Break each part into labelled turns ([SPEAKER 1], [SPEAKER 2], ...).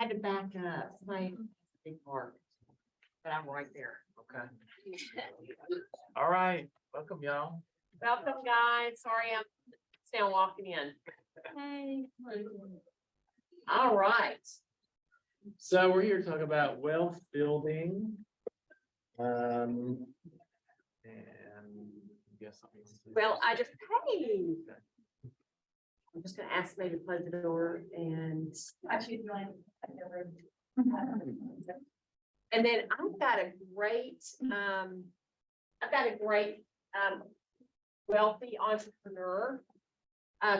[SPEAKER 1] had to back up. My big part, but I'm right there.
[SPEAKER 2] Okay. All right. Welcome, y'all.
[SPEAKER 1] Welcome, guys. Sorry, I'm still walking in. Hey. All right.
[SPEAKER 2] So we're here to talk about wealth building. And I guess.
[SPEAKER 1] Well, hey. I'm just gonna ask maybe to close the door and. And then I've got a great, wealthy entrepreneur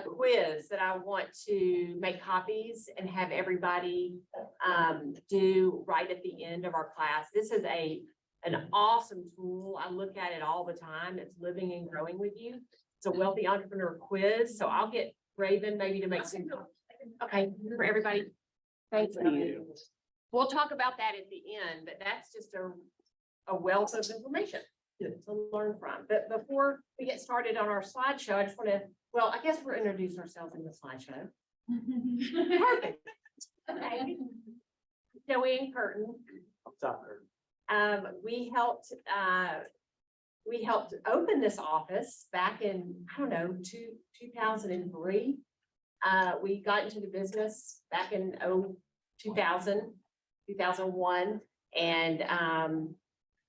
[SPEAKER 1] quiz that I want to make copies and have everybody do right at the end of our class. This is an awesome tool. I look at it all the time. It's living and growing with you. It's a wealthy entrepreneur quiz. So I'll get Raven maybe to make some. Okay, for everybody. Thank you. We'll talk about that at the end, but that's just a wealth of information to learn from. But before we get started on our slideshow, I just want to, well, I guess we'll introduce ourselves in the slideshow. Perfect. Okay. Joanne Curtin.
[SPEAKER 2] What's up, Curtin?
[SPEAKER 1] We helped open this office back in, I don't know, 2003. We got into the business back in 2001. And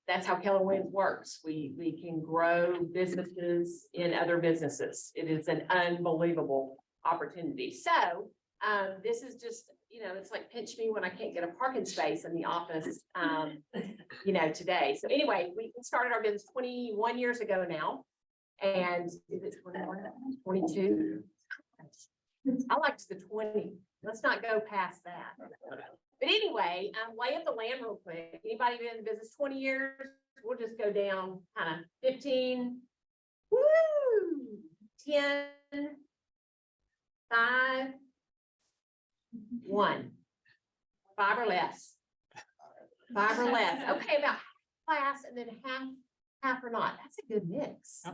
[SPEAKER 1] that's how Keller Williams works. We can grow businesses in other businesses. It is an unbelievable opportunity. So this is just, it's like pinch me when I can't get a parking space in the office, today. So anyway, we started our business 21 years ago now. And is it 21, 22? I liked the 20. Let's not go past that. But anyway, lay up the land real quick. Anybody been in the business 20 years? We'll just go down kind of 15. Woo! 10, 5, 1. 5 or less. 5 or less. Okay, about class and then half or not. That's a good mix.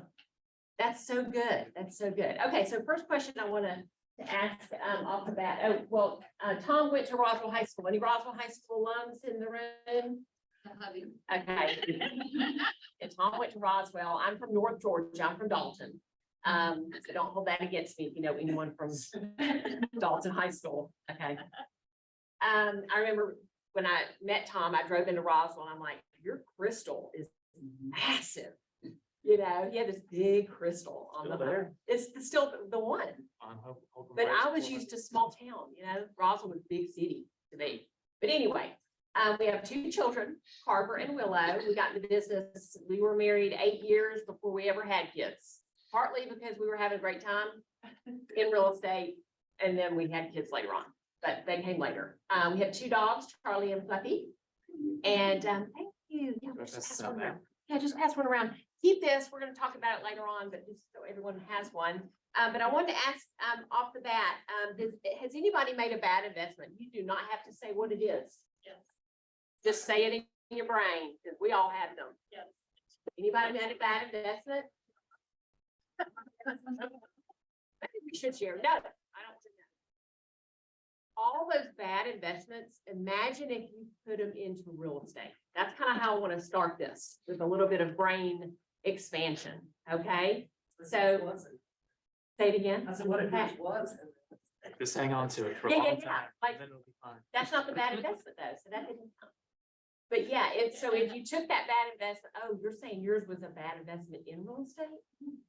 [SPEAKER 1] That's so good. That's so good. Okay, so first question I want to ask off the bat. Oh, well, Tom went to Roswell High School. Any Roswell High School alums in the room? Okay. And Tom went to Roswell. I'm from North Georgia. I'm from Dalton. So don't hold that against me if you know anyone from Dalton High School. Okay. I remember when I met Tom, I drove into Roswell and I'm like, your crystal is massive. He had this big crystal on the hood. It's still the one. But I was used to small town, Roswell was a big city to me. But anyway, we have 2 children, Carver and Willow. We got into business. We were married 8 years before we ever had kids, partly because we were having a great time in real estate. And then we had kids later on, but they came later. We have 2 dogs, Charlie and Fluffy. And thank you. Yeah, just pass one around. Yeah, just pass one around. Keep this. We're going to talk about it later on, but just so everyone has one. But I wanted to ask off the bat, has anybody made a bad investment? You do not have to say what it is.
[SPEAKER 3] Yes.
[SPEAKER 1] Just say it in your brain, because we all have them.
[SPEAKER 3] Yes.
[SPEAKER 1] Anybody made a bad investment? I think we should share. No, I don't think that. All those bad investments, imagine if you put them into real estate. That's kind of how I want to start this, with a little bit of brain expansion. Okay. So say it again.
[SPEAKER 3] That's what it was.
[SPEAKER 2] Just hang on to it for a
[SPEAKER 1] Yeah,
[SPEAKER 2] long
[SPEAKER 1] yeah, yeah.
[SPEAKER 2] time.
[SPEAKER 1] Like-
[SPEAKER 2] And then it'll be fine.
[SPEAKER 1] That's not the bad investment though. So that didn't count. But yeah, so if you took that bad investment, oh, you're saying yours was a bad investment in real estate?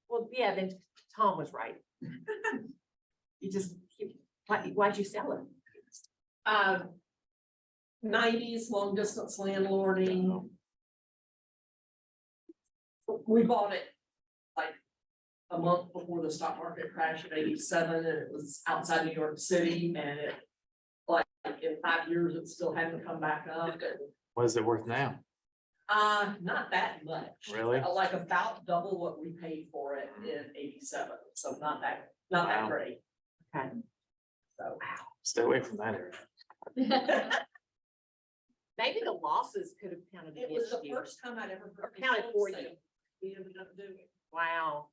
[SPEAKER 1] Well, yeah, then Tom was right. You just, why'd you sell it?
[SPEAKER 3] 90s long distance landlording. We bought it like a month before the stock market crashed in 87, and it was outside New York City, and it like in 5 years it still hadn't come back up.
[SPEAKER 2] What is it worth now?
[SPEAKER 3] Not that much.
[SPEAKER 2] Really?
[SPEAKER 3] Like about double what we paid for it in 87. So not that
[SPEAKER 2] Wow.
[SPEAKER 3] great.
[SPEAKER 1] Okay.
[SPEAKER 3] So
[SPEAKER 2] Stay away from that area.
[SPEAKER 1] Maybe the losses could have counted
[SPEAKER 3] it was
[SPEAKER 1] against
[SPEAKER 3] the
[SPEAKER 1] you.
[SPEAKER 3] first time I'd ever heard.
[SPEAKER 1] Counted for you.
[SPEAKER 3] We ended up doing it.
[SPEAKER 1] Wow.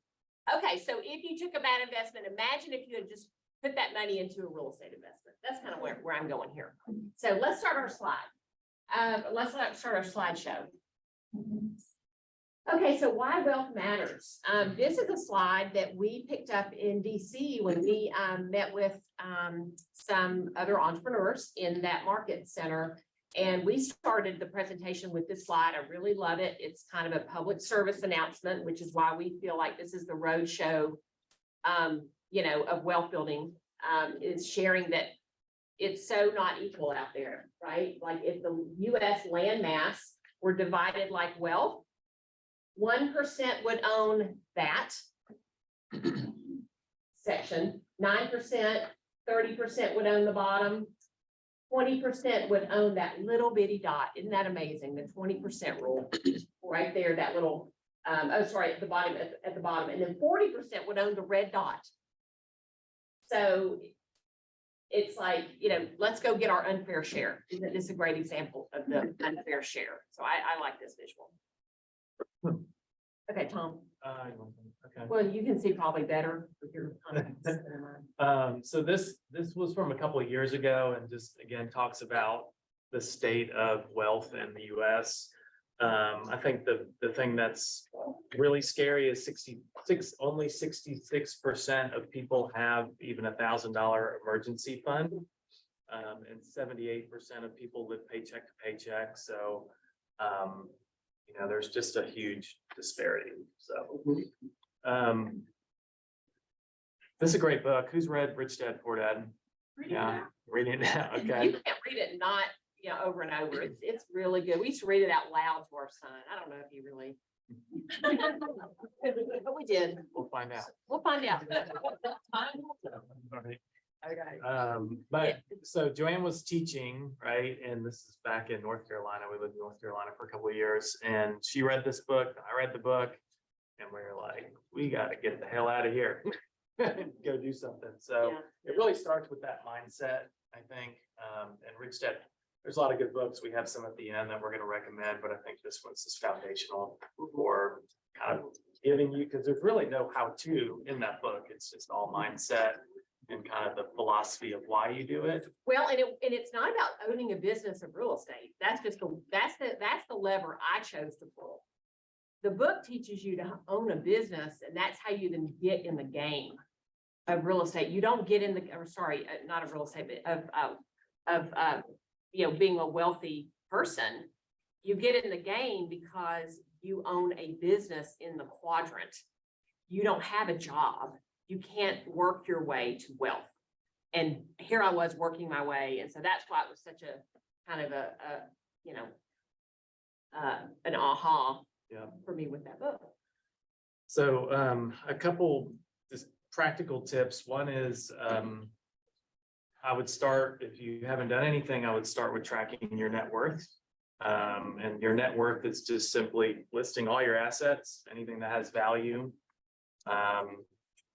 [SPEAKER 1] Okay, so if you took a bad investment, imagine if you had just put that money into a real estate investment. That's kind of where I'm going here. So let's start our slide. Let's start our slideshow. Okay, so why wealth matters. This is a slide that we picked up in DC when we met with some other entrepreneurs in that market center. And we started the presentation with this slide. I really love it. It's kind of a public service announcement, which is why we feel like this is the roadshow, of wealth building. Is sharing that it's so not equal out there, right? Like if the US land mass were divided like wealth, 1% would own that section, 9%, 30% would own the bottom, 20% would own that little bitty dot. Isn't that amazing? The 20% rule right there, that little, at the bottom, at the bottom, and then 40% would own the red dot. So it's like, let's go get our unfair share. Isn't this a great example of the unfair share? So I like this visual. Okay, Tom.
[SPEAKER 2] Okay.
[SPEAKER 1] Well, you can see probably better with your comments.
[SPEAKER 2] So this was from a couple of years ago and just again talks about the state of wealth in the US. I think the thing that's really scary is only 66% of people have even $1,000 emergency fund. And 78% of people live paycheck to paycheck. So there's just a huge disparity. So this is a great book. Who's read Rich Dad Poor Dad? Reading it now. Okay.
[SPEAKER 1] You can't read it not over and over. It's really good. We used to read it out loud to our son. I don't know if he really but we did.
[SPEAKER 2] We'll find out.
[SPEAKER 1] We'll find out.
[SPEAKER 2] Right.
[SPEAKER 1] Okay.
[SPEAKER 2] But so Joanne was teaching, right? And this is back in North Carolina. We lived in North Carolina for a couple of years, and she read this book. I read the book, and we were like, we got to get the hell out of here and go do something. So it really starts with that mindset, I think. And Rich Dad, there's a lot of good books. We have some at the end that we're going to recommend, but I think this one's just foundational for kind of giving you, because there's really no how-to in that book. It's just all mindset and kind of the philosophy of why you do it.
[SPEAKER 1] Well, and it's not about owning a business of real estate. That's the lever I chose to pull. The book teaches you to own a business, and that's how you then get in the game of real estate. You don't get in not of real estate, but of being a wealthy person. You get in the game because you own a business in the quadrant. You don't have a job. You can't work your way to wealth. And here I was working my way. And so that's why it was such a kind of an aha for me with that book.
[SPEAKER 2] So a couple just practical tips. One is I would start, if you haven't done anything, I would start with tracking your net worth. And your net worth is just simply listing all your assets, anything that has value.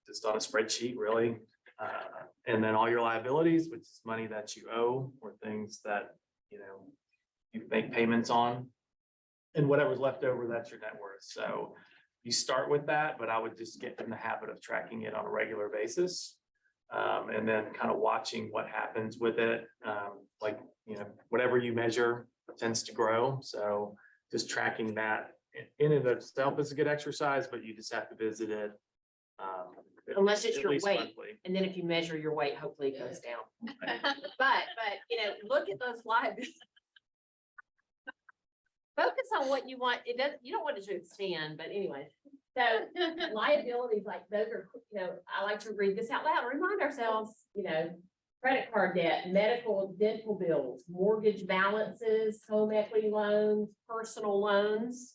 [SPEAKER 2] Just on a spreadsheet, really. And then all your liabilities, which is money that you owe or things that, you make payments on, and whatever's left over, that's your net worth. So you start with that, but I would just get in the habit of tracking it on a regular basis. And then kind of watching what happens with it. Whatever you measure tends to grow. So just tracking that in and of itself is a good exercise, but you just have to visit it.
[SPEAKER 1] Unless it's
[SPEAKER 2] at
[SPEAKER 1] your
[SPEAKER 2] least
[SPEAKER 1] weight.
[SPEAKER 2] monthly.
[SPEAKER 1] And then if you measure your weight, hopefully it goes down. But look at those liabilities. Focus on what you want. You don't want it to expand, but anyway. So liabilities, like those are, I like to read this out loud, remind ourselves, credit card debt, medical, dental bills, mortgage balances, home equity loans, personal loans,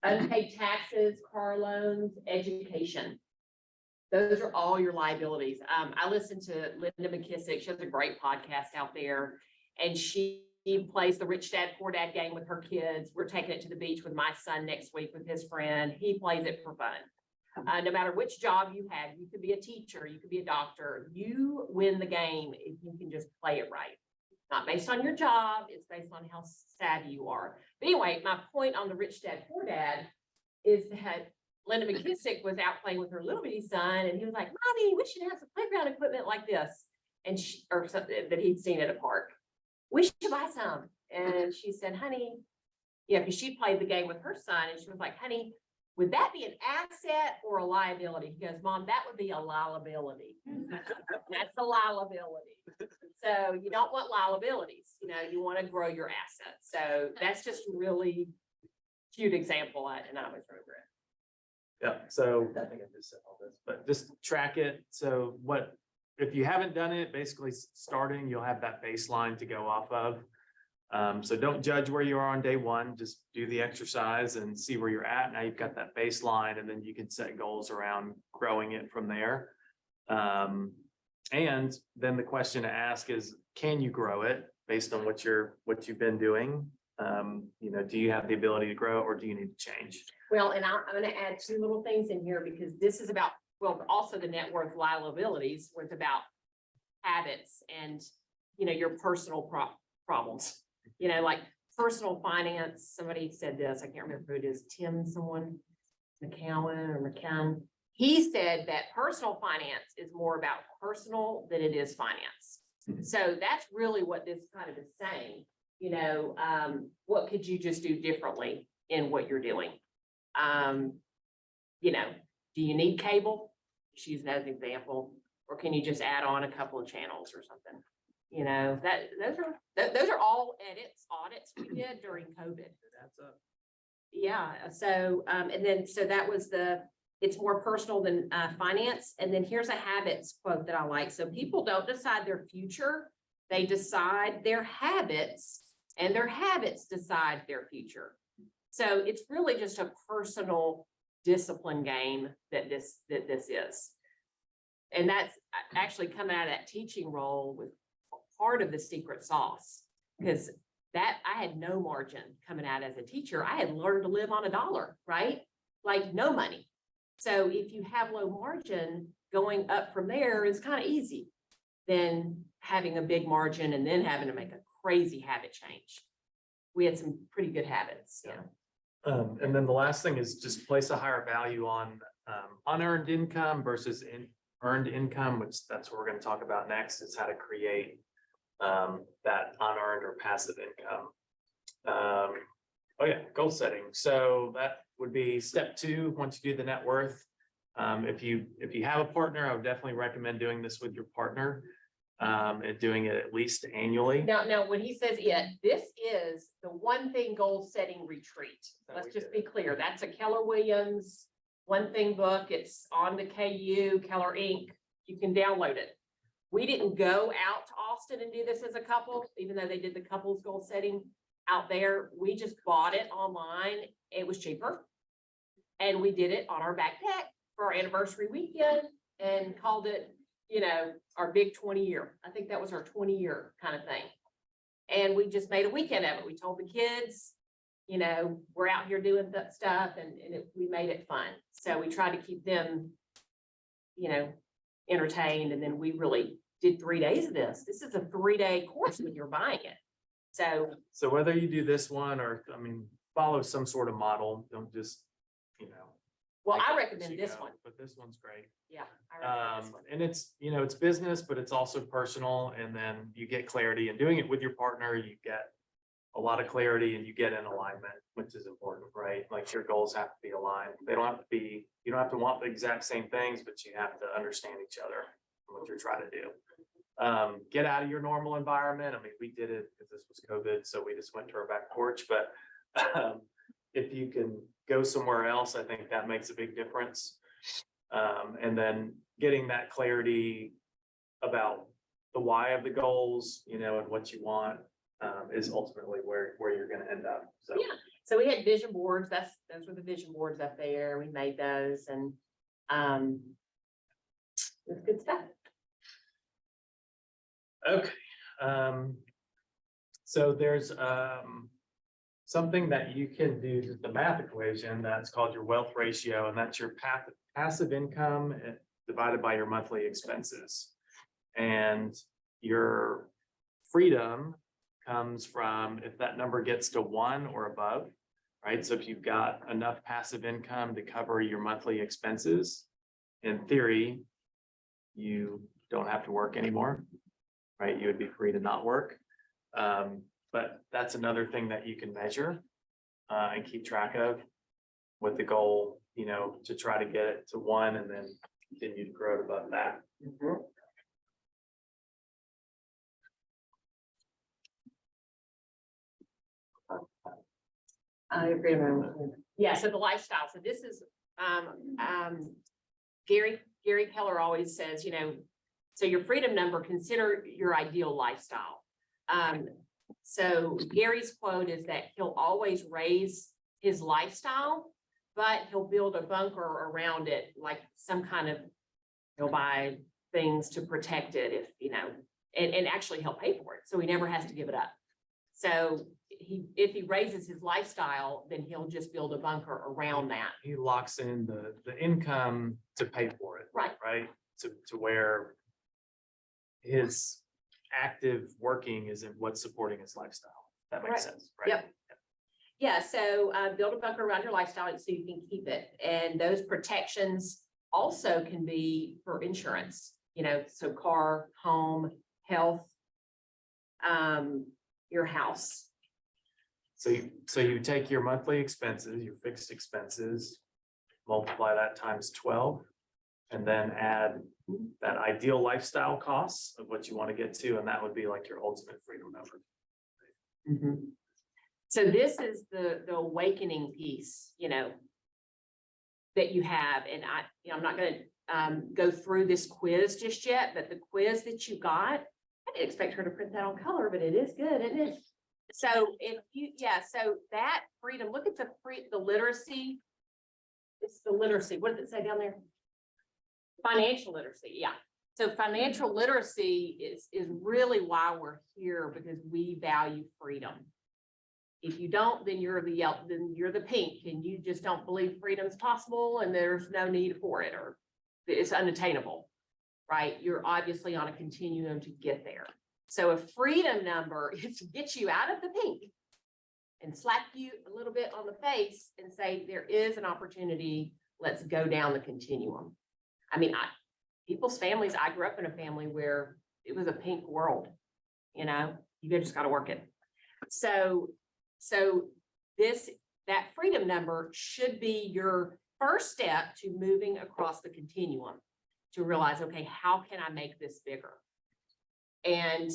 [SPEAKER 1] unpaid taxes, car loans, education. Those are all your liabilities. I listen to Linda McKissick. She has a great podcast out there, and she plays the Rich Dad Poor Dad game with her kids. We're taking it to the beach with my son next week with his friend. He plays it for fun. No matter which job you have, you could be a teacher, you could be a doctor, you win the game if you can just play it right. Not based on your job, it's based on how savvy you are. But anyway, my point on the Rich Dad Poor Dad is that Linda McKissick was out playing with her little bitty son, and he was like, "Mommy, we should have some playground equipment like this." And she, or something that he'd seen at a park. "We should buy some." And she said, "Honey," yeah, because she played the game with her son, and she was like, "Honey, would that be an asset or a liability?" He goes, "Mom, that would be a liability." That's a liability. So you don't want liabilities, you want to grow your assets. So that's just really cute example, and I was over it.
[SPEAKER 2] Yeah, so I think I just said all this, but just track it. So if you haven't done it, basically starting, you'll have that baseline to go off of. So don't judge where you are on day one, just do the exercise and see where you're at. Now you've got that baseline, and then you can set goals around growing it from there. And then the question to ask is, can you grow it based on what you've been doing? Do you have the ability to grow, or do you need to change?
[SPEAKER 1] Well, and I'm going to add two little things in here, because this is about, well, also the net worth liabilities was about habits and, your personal problems, like personal finance. Somebody said this, I can't remember who it is, Tim, someone, McCowan or McCown. He said that personal finance is more about personal than it is finance. So that's really what this kind of is saying. What could you just do differently in what you're doing? Do you need cable? Just use that as an example, or can you just add on a couple of channels or something? Those are all audits we did during COVID.
[SPEAKER 2] That's up.
[SPEAKER 1] Yeah, so, so that was it's more personal than finance. And then here's a habits quote that I like. "So people don't decide their future, they decide their habits, and their habits decide their future." So it's really just a personal discipline game that this is. And that's actually coming out of that teaching role with part of the secret sauce, because that I had no margin coming out as a teacher. I had learned to live on $1, right? Like no money. So if you have low margin, going up from there is kind of easy than having a big margin and then having to make a crazy habit change. We had some pretty good habits. Yeah.
[SPEAKER 2] And then the last thing is just place a higher value on unearned income versus earned income, which that's what we're going to talk about next, is how to create that unearned or passive income. Oh yeah, goal setting. So that would be step 2 once you do the net worth. If you have a partner, I would definitely recommend doing this with your partner, and doing it at least annually.
[SPEAKER 1] Now, when he says this is the One Thing Goal Setting Retreat. Let's just be clear. That's a Keller Williams One Thing book. It's on the KU, Keller Inc. You can download it. We didn't go out to Austin and do this as a couple, even though they did the couples goal setting out there. We just bought it online. It was cheaper. And we did it on our back deck for our anniversary weekend and called it, our big 20-year. I think that was our 20-year kind of thing. And we just made a weekend of it. We told the kids, we're out here doing that stuff, and we made it fun. So we tried to keep them, entertained. And then we really did 3 days of this. This is a 3-day course when you're buying it. So
[SPEAKER 2] whether you do this one or, follow some sort of model, don't just,
[SPEAKER 1] well,
[SPEAKER 2] take
[SPEAKER 1] I
[SPEAKER 2] it as
[SPEAKER 1] recommend
[SPEAKER 2] you
[SPEAKER 1] this
[SPEAKER 2] go,
[SPEAKER 1] one.
[SPEAKER 2] but this one's great.
[SPEAKER 1] Yeah. I recommend this one.
[SPEAKER 2] And it's, it's business, but it's also personal. And then you get clarity, and doing it with your partner, you get a lot of clarity and you get in alignment, which is important, right? Like your goals have to be aligned. They don't have to be, you don't have to want the exact same things, but you have to understand each other and what you're trying to do. Get out of your normal environment. We did it because this was COVID, so we just went to our back porch, but if you can go somewhere else, I think that makes a big difference. And then getting that clarity about the why of the goals, and what you want, is ultimately where you're going to end up. So
[SPEAKER 1] yeah. So we had vision boards. Those were the vision boards up there. We made those, and it was good stuff.
[SPEAKER 2] Okay. So there's something that you can do, the math equation that's called your wealth ratio, and that's your passive income divided by your monthly expenses. And your freedom comes from if that number gets to 1 or above, right? So if you've got enough passive income to cover your monthly expenses, in theory, you don't have to work anymore, right? You would be free to not work. But that's another thing that you can measure and keep track of with the goal, to try to get it to 1 and then continue to grow it above that.
[SPEAKER 1] I agree. Yeah, so the lifestyle, so this is, Gary Keller always says, so your freedom number, consider your ideal lifestyle. So Gary's quote is that he'll always raise his lifestyle, but he'll build a bunker around it, like some kind of, he'll buy things to protect it and actually he'll pay for it. So he never has to give it up. So if he raises his lifestyle, then he'll just build a bunker around that.
[SPEAKER 2] He locks in the income to pay for it.
[SPEAKER 1] Right.
[SPEAKER 2] Right, to where his active working isn't what's supporting his lifestyle. That makes sense, right?
[SPEAKER 1] Yep. Yeah, so build a bunker around your lifestyle so you can keep it. And those protections also can be for insurance, so car, home, health, your house.
[SPEAKER 2] So you take your monthly expenses, your fixed expenses, multiply that times 12, and then add that ideal lifestyle costs of what you want to get to, and that would be like your ultimate freedom number.
[SPEAKER 1] So this is the awakening piece, that you have, and I'm not going to go through this quiz just yet, but the quiz that you got, I didn't expect her to print that on color, but it is good, isn't it? So so that freedom, look at the literacy. It's the literacy. What does it say down there? Financial literacy. Yeah. So financial literacy is really why we're here, because we value freedom. If you don't, then you're the pink, and you just don't believe freedom's possible and there's no need for it, or it's unattainable, right? You're obviously on a continuum to get there. So a freedom number is to get you out of the pink and slap you a little bit on the face and say, there is an opportunity. Let's go down the continuum. I mean, people's families, I grew up in a family where it was a pink world, you just got to work it. So that freedom number should be your first step to moving across the continuum to realize, okay, how can I make this bigger? And,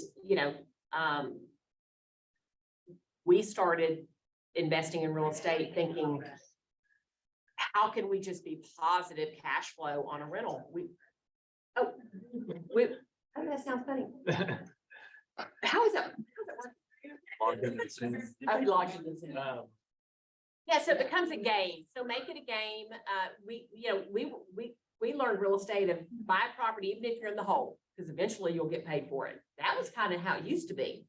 [SPEAKER 1] we started investing in real estate thinking, how can we just be positive cash flow on a rental? Oh, that sounds funny. How is that?
[SPEAKER 2] Logged into the same.
[SPEAKER 1] I've logged into this. Yeah, so it becomes a game. So make it a game. We learned real estate of buy a property, even if you're in the hole, because eventually you'll get paid for it. That was kind of how it used to be.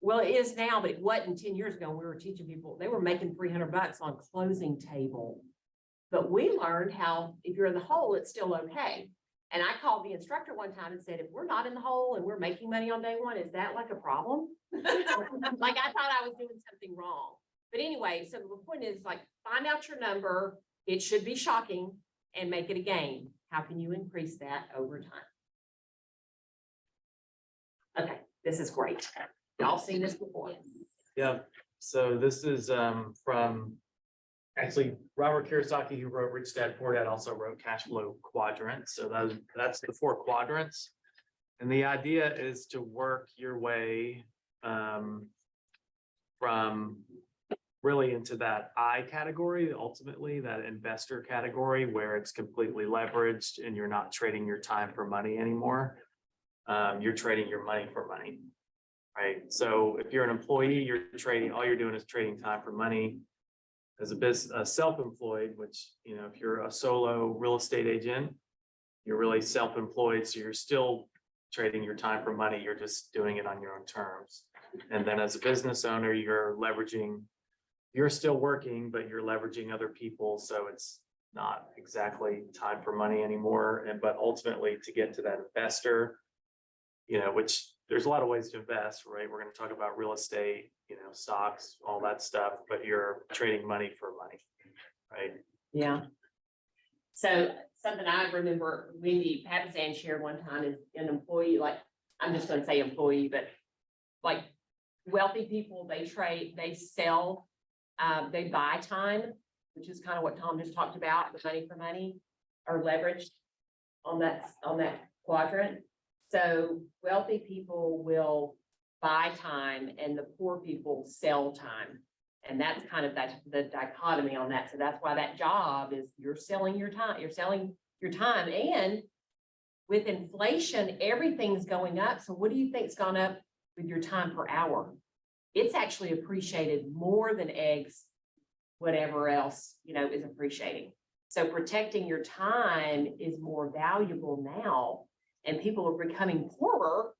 [SPEAKER 1] Well, it is now, but it wasn't 10 years ago. We were teaching people, they were making $300 on closing table. But we learned how, if you're in the hole, it's still okay. And I called the instructor one time and said, if we're not in the hole and we're making money on day one, is that like a problem? Like I thought I was doing something wrong. But anyway, so the point is, like, find out your number. It should be shocking, and make it a game. How can you increase that over time? Okay, this is great. Y'all seen this before?
[SPEAKER 2] Yeah, so this is from actually Robert Kiyosaki, who wrote Rich Dad Poor Dad, also wrote Cash Flow Quadrant. So that's the 4 quadrants. And the idea is to work your way from really into that I category, ultimately that investor category, where it's completely leveraged and you're not trading your time for money anymore. You're trading your money for money, right? So if you're an employee, you're trading, all you're doing is trading time for money. As a self-employed, which, if you're a solo real estate agent, you're really self-employed. So you're still trading your time for money. You're just doing it on your own terms. And then as a business owner, you're still working, but you're leveraging other people. So it's not exactly time for money anymore. But ultimately to get to that investor, which there's a lot of ways to invest, right? We're going to talk about real estate, stocks, all that stuff, but you're trading money for money, right?
[SPEAKER 1] Yeah. So something I remember Wendy Papasan shared one time is an employee, like, I'm just gonna say employee, but like wealthy people, they sell, they buy time, which is kind of what Tom just talked about, the money for money or leverage on that quadrant. So wealthy people will buy time and the poor people sell time. And that's kind of the dichotomy on that. So that's why that job is you're selling your time, and with inflation, everything's going up. So what do you think's gone up with your time per hour? It's actually appreciated more than eggs, whatever else, is appreciating. So protecting your time is more valuable now, and people are becoming poorer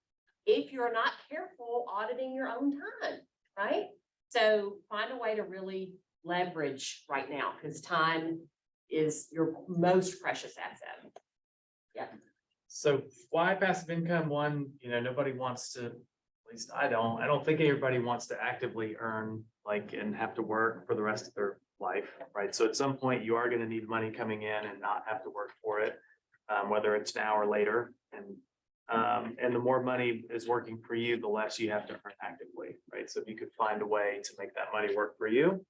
[SPEAKER 1] if you're not careful auditing your own time, right? So find a way to really leverage right now, because time is your most precious asset. Yeah.
[SPEAKER 2] So why passive income? One, nobody wants to, at least I don't think everybody wants to actively earn and have to work for the rest of their life, right? So at some point you are going to need money coming in and not have to work for it, whether it's now or later. And the more money is working for you, the less you have to earn actively, right? So if you could find a way to make that money work for you,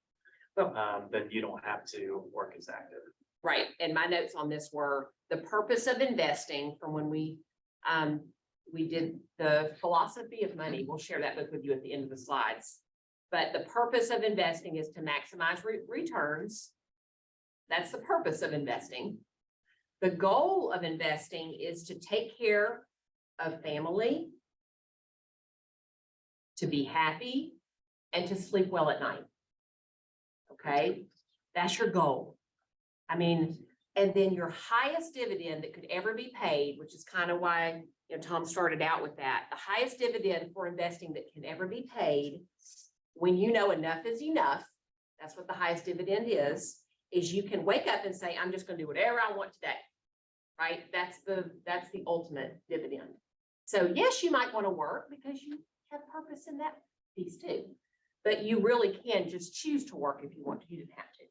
[SPEAKER 2] then you don't have to work as active.
[SPEAKER 1] Right. And my notes on this were the purpose of investing from when we did the philosophy of money. We'll share that book with you at the end of the slides. But the purpose of investing is to maximize returns. That's the purpose of investing. The goal of investing is to take care of family, to be happy, and to sleep well at night. Okay, that's your goal. I mean, and then your highest dividend that could ever be paid, which is kind of why, Tom started out with that. The highest dividend for investing that can ever be paid, when enough is enough, that's what the highest dividend is you can wake up and say, I'm just going to do whatever I want today. Right? That's the ultimate dividend. So yes, you might want to work because you have purpose in that piece too, but you really can just choose to work if you want to. You didn't have to.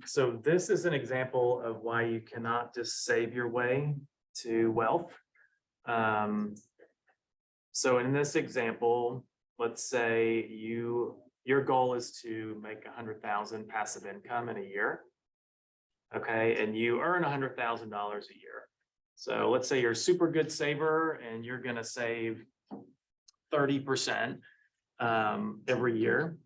[SPEAKER 2] So this is an example of why you cannot just save your way to wealth. So in this example, let's say your goal is to make 100,000 passive income in a year. Okay, and you earn $100,000 a year. So let's say you're a super good saver and you're going to save 30% every year.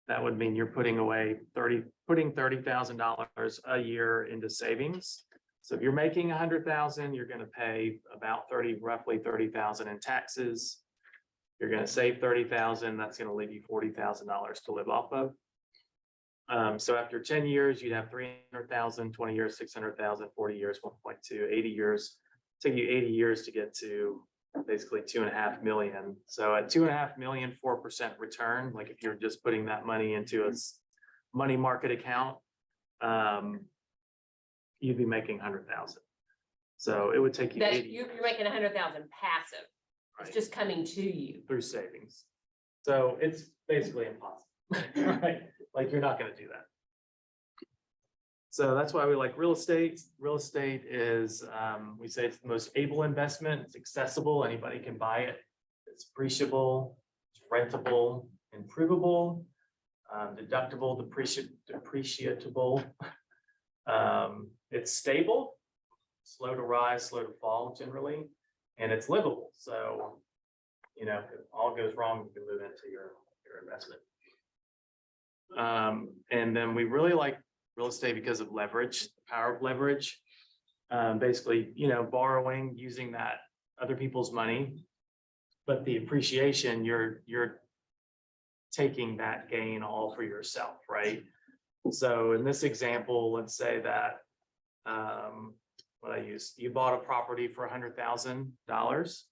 [SPEAKER 2] That would mean you're putting $30,000 a year into savings. So if you're making 100,000, you're going to pay about roughly 30,000 in taxes. You're going to save 30,000. That's going to leave you $40,000 to live off of. So after 10 years, you'd have 300,000, 20 years, 600,000, 40 years, 1.2, 80 years. Take you 80 years to get to basically 2.5 million. So at 2.5 million, 4% return, like if you're just putting that money into a money market account, you'd be making 100,000. So it would take you 80.
[SPEAKER 1] You're making 100,000 passive.
[SPEAKER 2] Right.
[SPEAKER 1] It's just coming to you
[SPEAKER 2] through savings. So it's basically impossible, right? Like you're not going to do that. So that's why we like real estate. Real estate is, we say it's the most able investment. It's accessible. Anybody can buy it. It's appreciable, it's rentable, improvable, deductible, depreciable. It's stable, slow to rise, slow to fall generally, and it's livable. So, if it all goes wrong, you can move into your investment. And then we really like real estate because of leverage, the power of leverage. Basically, borrowing, using that other people's money, but the appreciation, you're taking that gain all for yourself, right? So in this example, let's say that you bought a property for $100,000.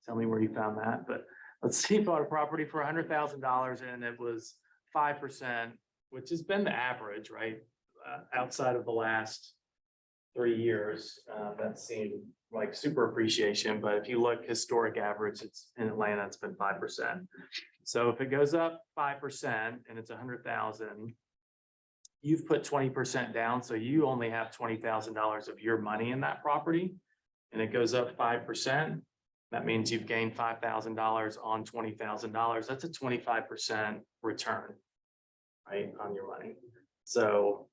[SPEAKER 2] Tell me where you found that, but let's say you bought a property for $100,000 and it was 5%, which has been the average, right? Outside of the last 3 years, that's seen like super appreciation, but if you look historic average, it's in Atlanta, it's been 5%. So if it goes up 5% and it's 100,000, you've put 20% down, so you only have $20,000 of your money in that property, and it goes up 5%. That means you've gained $5,000 on $20,000. That's a 25% return, right, on your money. So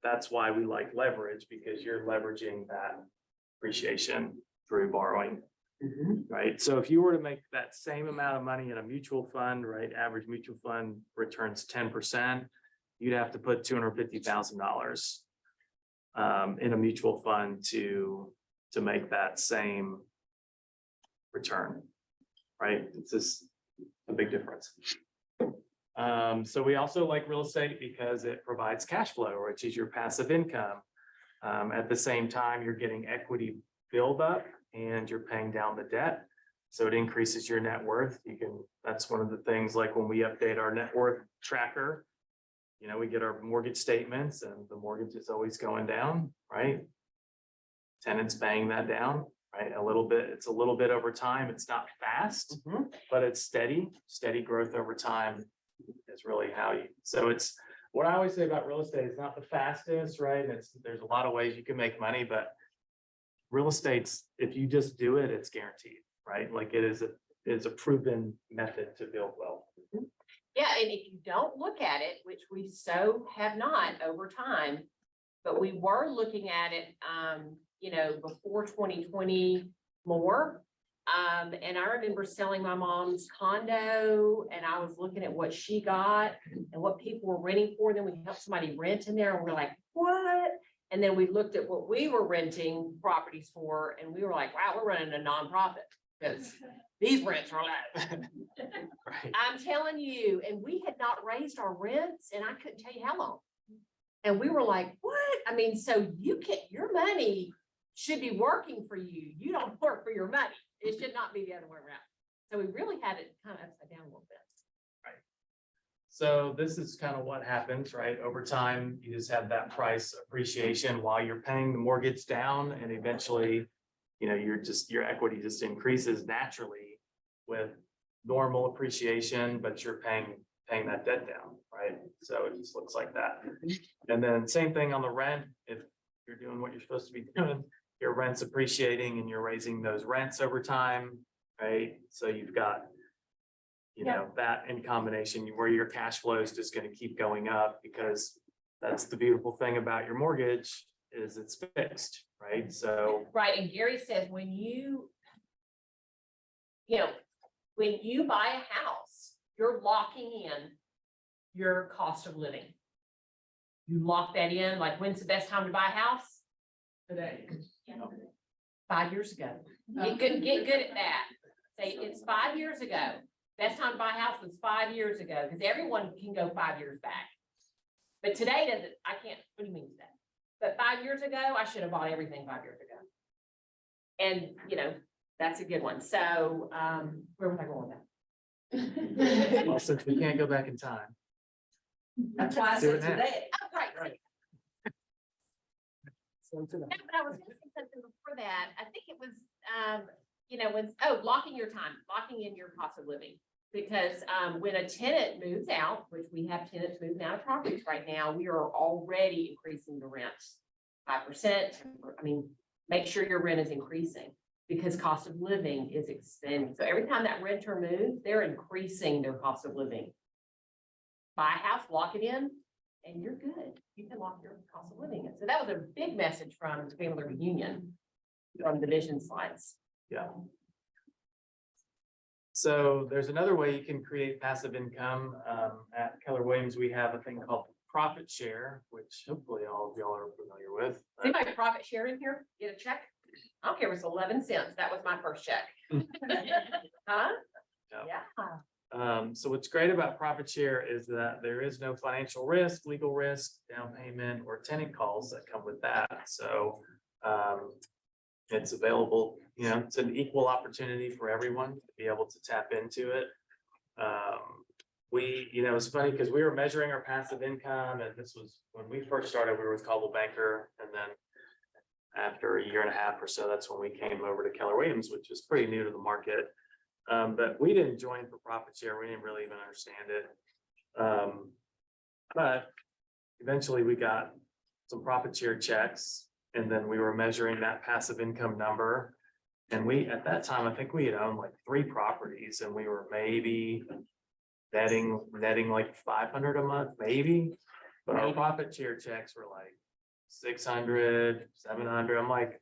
[SPEAKER 2] that's why we like leverage, because you're leveraging that appreciation through borrowing. Right, so if you were to make that same amount of money in a mutual fund, right, average mutual fund returns 10%, you'd have to put $250,000 in a mutual fund to make that same return, right? It's just a big difference. So we also like real estate because it provides cash flow, which is your passive income. At the same time, you're getting equity buildup and you're paying down the debt. So it increases your net worth. That's one of the things, like when we update our net worth tracker, we get our mortgage statements and the mortgage is always going down, right? Tenants paying that down, right? It's a little bit over time. It's not fast, but it's steady growth over time is really so it's what I always say about real estate. It's not the fastest, right? There's a lot of ways you can make money, but real estate's, if you just do it, it's guaranteed, right? Like it is a proven method to build wealth.
[SPEAKER 1] Yeah, and if you don't look at it, which we so have not over time, but we were looking at it, before 2020 more. And I remember selling my mom's condo and I was looking at what she got and what people were renting for. Then we helped somebody rent in there and we're like, what? And then we looked at what we were renting properties for and we were like, wow, we're running a nonprofit because these rents are low.
[SPEAKER 2] Right.
[SPEAKER 1] I'm telling you, and we had not raised our rents and I couldn't tell you how long. And we were like, what? I mean, so your money should be working for you. You don't work for your money. It should not be the other way around. So we really had it kind of upside down a little bit.
[SPEAKER 2] Right. So this is kind of what happens, right? Over time, you just have that price appreciation while you're paying the mortgage down, and eventually, your equity just increases naturally with normal appreciation, but you're paying that debt down, right? So it just looks like that. And then same thing on the rent. If you're doing what you're supposed to be doing, your rent's appreciating and you're raising those rents over time, right? So you've got, that in combination where your cash flow is just going to keep going up, because that's the beautiful thing about your mortgage is it's fixed, right? So.
[SPEAKER 1] Right. And Gary says when you buy a house, you're locking in your cost of living. You lock that in, like when's the best time to buy a house?
[SPEAKER 3] Today.
[SPEAKER 1] 5 years ago. Get good at that. Say it's 5 years ago. Best time to buy a house was 5 years ago, because everyone can go 5 years back. But today I can't, what do you mean today? But 5 years ago, I should have bought everything 5 years ago. And, that's a good one. So, where was I going with that?
[SPEAKER 2] Well, since we can't go back in time.
[SPEAKER 3] That's why I
[SPEAKER 2] Do
[SPEAKER 3] said
[SPEAKER 2] it now.
[SPEAKER 3] today.
[SPEAKER 1] Oh, right.
[SPEAKER 2] Right.
[SPEAKER 1] No, but I was gonna say something before that. I think it was, locking your time, locking in your cost of living. Because when a tenant moves out, which we have tenants moving out of properties right now, we are already increasing the rent 5%. I mean, make sure your rent is increasing because cost of living is expanding. So every time that renter moves, they're increasing their cost of living. Buy a house, lock it in, and you're good. You can lock your cost of living in. So that was a big message from Family Reunion from the vision slides.
[SPEAKER 2] Yeah. So there's another way you can create passive income. At Keller Williams, we have a thing called profit share, which hopefully all of y'all are familiar with.
[SPEAKER 1] Anybody profit share in here? Get a check? I don't care if it's 11 cents. That was my first check. Huh?
[SPEAKER 2] Yeah. So what's great about profit share is that there is no financial risk, legal risk, down payment, or tenant calls that come with that. So it's available, it's an equal opportunity for everyone to be able to tap into it. It's funny because we were measuring our passive income, and this was when we first started, we were with Coldwell Banker, and then after a year and a half or so, that's when we came over to Keller Williams, which is pretty new to the market. But we didn't join for profit share. We didn't really even understand it. But eventually we got some profit share checks, and then we were measuring that passive income number. And we, at that time, I think we had owned like 3 properties, and we were maybe netting like 500 a month, maybe. But our profit share checks were like 600, 700. I'm like,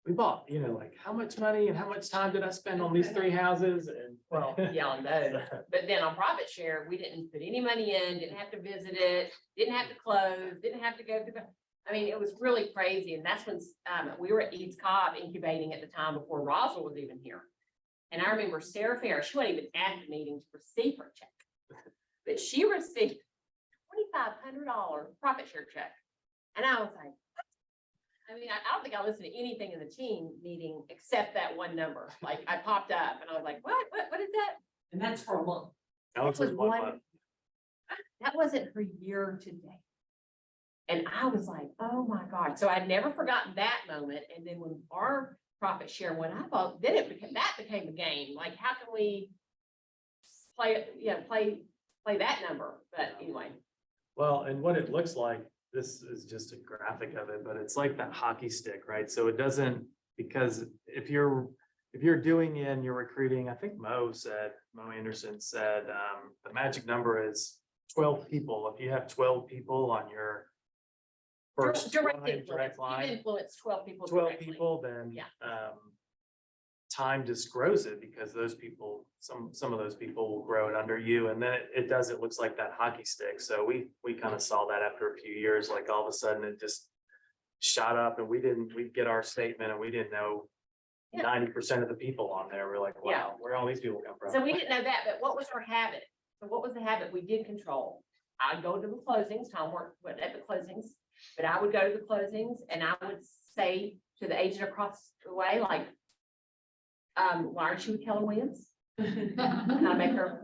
[SPEAKER 2] we bought, like how much money and how much time did I spend on these 3 houses? And
[SPEAKER 1] Well, yeah, on those, but then on profit share, we didn't put any money in, didn't have to visit it, didn't have to close, didn't have to go to the. I mean, it was really crazy, and that's when we were at East Cobb incubating at the time before Roswell was even here. And I remember Sarah Fair, she wasn't even at the meeting to receive her check, but she received $2,500 profit share check, and I was like, what? I mean, I don't think I listened to anything in the team meeting except that one number. Like I popped up, and I was like, what is that?
[SPEAKER 3] And that's for a month.
[SPEAKER 2] that was just 1 month.
[SPEAKER 1] That wasn't her year to date. And I was like, oh my God. So I'd never forgotten that moment. And then when our profit share went up, then that became the game. Like, how can we play that number? But anyway.
[SPEAKER 2] Well, and what it looks like, this is just a graphic of it, but it's like that hockey stick, right? So it doesn't, because if you're doing in your recruiting, I think Mo Anderson said, the magic number is 12 people. If you have 12 people on your first direct line,
[SPEAKER 1] You influence 12 people.
[SPEAKER 2] 12
[SPEAKER 1] directly.
[SPEAKER 2] people, then
[SPEAKER 1] Yeah.
[SPEAKER 2] Time just grows it, because those people, some of those people will grow it under you, and then it looks like that hockey stick. So we kind of saw that after a few years, like all of a sudden it just shot up, and we'd get our statement and we didn't know 90% of the people on there. We're like, wow,
[SPEAKER 1] Yeah.
[SPEAKER 2] where all these people come from?
[SPEAKER 1] So we didn't know that, but what was her habit? So what was the habit we did control? I'd go to the closings, Tom worked at the closings, but I would go to the closings and I would say to the agent across the way, like, why aren't you with Keller Williams? Kind of make her,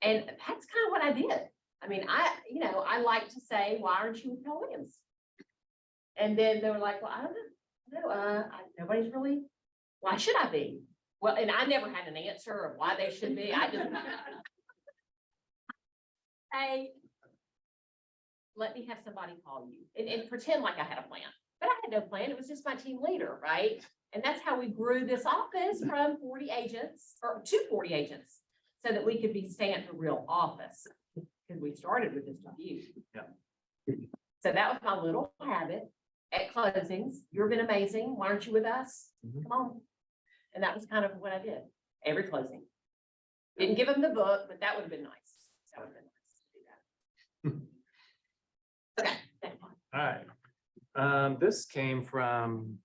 [SPEAKER 1] and that's kind of what I did. I mean, I like to say, why aren't you with Keller Williams? And then they were like, well, I don't know. Nobody's really, why should I be? Well, and I never had an answer of why they should be. I just, hey, let me have somebody call you and pretend like I had a plan, but I had no plan. It was just my team leader, right? And that's how we grew this office from 40 agents to 40 agents so that we could be staying at the real office, because we started with this review.
[SPEAKER 2] Yeah.
[SPEAKER 1] So that was my little habit at closings. You've been amazing. Why aren't you with us?
[SPEAKER 2] Mhm.
[SPEAKER 1] Come on. And that was kind of what I did every closing. Didn't give them the book, but that would have been nice. That would have been nice to do that. Okay, next one.
[SPEAKER 2] All right. This came from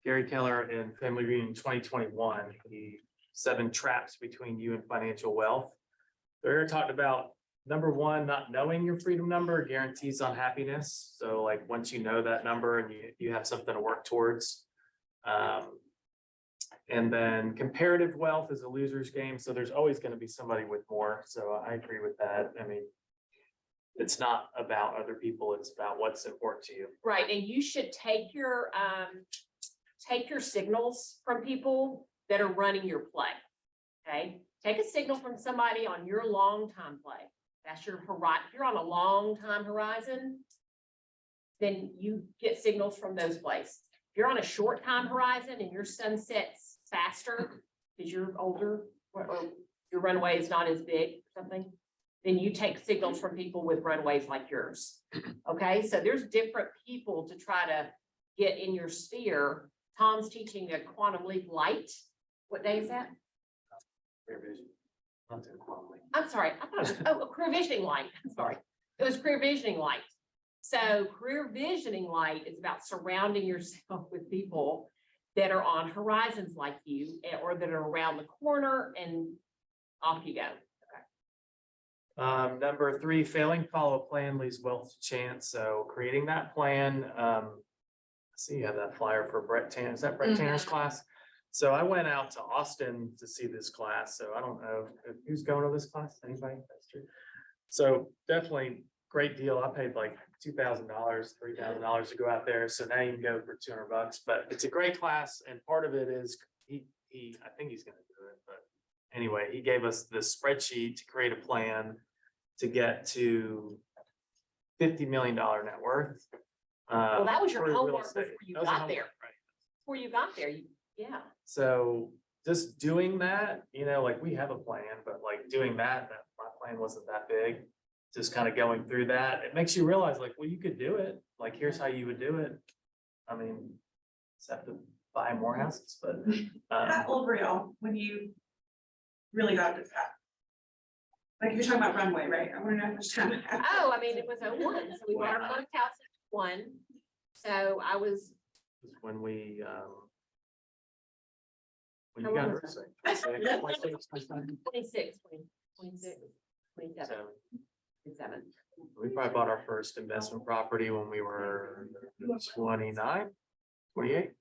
[SPEAKER 2] Gary Keller in Family Reunion 2021, the 7 traps between you and financial wealth. They talked about number 1, not knowing your freedom number guarantees unhappiness. So like once you know that number and you have something to work towards. And then comparative wealth is a loser's game. So there's always going to be somebody with more. So I agree with that. I mean, it's not about other people, it's about what's important to you.
[SPEAKER 1] Right, and you should take your signals from people that are running your play. Okay, take a signal from somebody on your long time play. That's your horizon. If you're on a long time horizon, then you get signals from those plays. If you're on a short time horizon and your sun sets faster because you're older or your runway is not as big or something, then you take signals from people with runways like yours. Okay, so there's different people to try to get in your sphere. Tom's teaching a quantum leap light. What day is that?
[SPEAKER 2] Clear vision. Not to quantum leap.
[SPEAKER 1] I'm sorry, I thought it was, a career visioning light. I'm sorry. It was career visioning light. So career visioning light is about surrounding yourself with people that are on horizons like you or that are around the corner, and off you go.
[SPEAKER 2] Number 3, failing to follow a plan leaves wealth to chance. So creating that plan. See, you have that flyer for Brett Tanner. Is that Brett Tanner's class? So I went out to Austin to see this class. So I don't know who's going to this class. Anybody? That's true. So definitely great deal. I paid like $2,000, $3,000 to go out there. So now you can go for $200, but it's a great class. And part of it is I think he's gonna do it, but anyway, he gave us this spreadsheet to create a plan to get to $50 million net worth.
[SPEAKER 1] Well, that was your
[SPEAKER 2] for real
[SPEAKER 1] homework
[SPEAKER 2] estate.
[SPEAKER 1] before you
[SPEAKER 2] That was the
[SPEAKER 1] got there.
[SPEAKER 2] homework, right.
[SPEAKER 1] Before you got there, yeah.
[SPEAKER 2] So just doing that, like we have a plan, but like doing that my plan wasn't that big. Just kind of going through that, it makes you realize like, well, you could do it. Like, here's how you would do it. I mean, just have to buy more houses, but.
[SPEAKER 4] How old were y'all when you really got this house? Like you're talking about runway, right? I wanna know how much time it had.
[SPEAKER 1] Oh, I mean, it was 01, so we bought our first house at 1. So I was,
[SPEAKER 2] When we, when
[SPEAKER 1] How
[SPEAKER 2] you got
[SPEAKER 1] old
[SPEAKER 2] her,
[SPEAKER 1] was
[SPEAKER 2] say, 26,
[SPEAKER 1] 26, 26, 27, 27.
[SPEAKER 2] we probably bought our first investment property when we were 29, 28.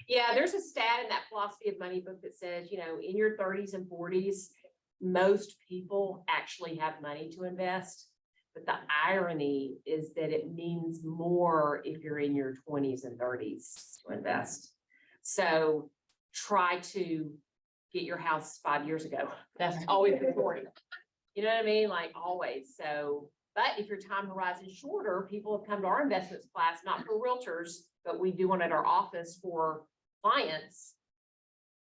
[SPEAKER 1] Yeah, there's a stat in that philosophy of money book that says, in your 30s and 40s, most people actually have money to invest. But the irony is that it means more if you're in your 20s and 30s to invest. So try to get your house 5 years ago. That's always the story. You know what I mean? Like always. So, but if your time horizon is shorter, people have come to our investments class, not for realtors, but we do one at our office for clients.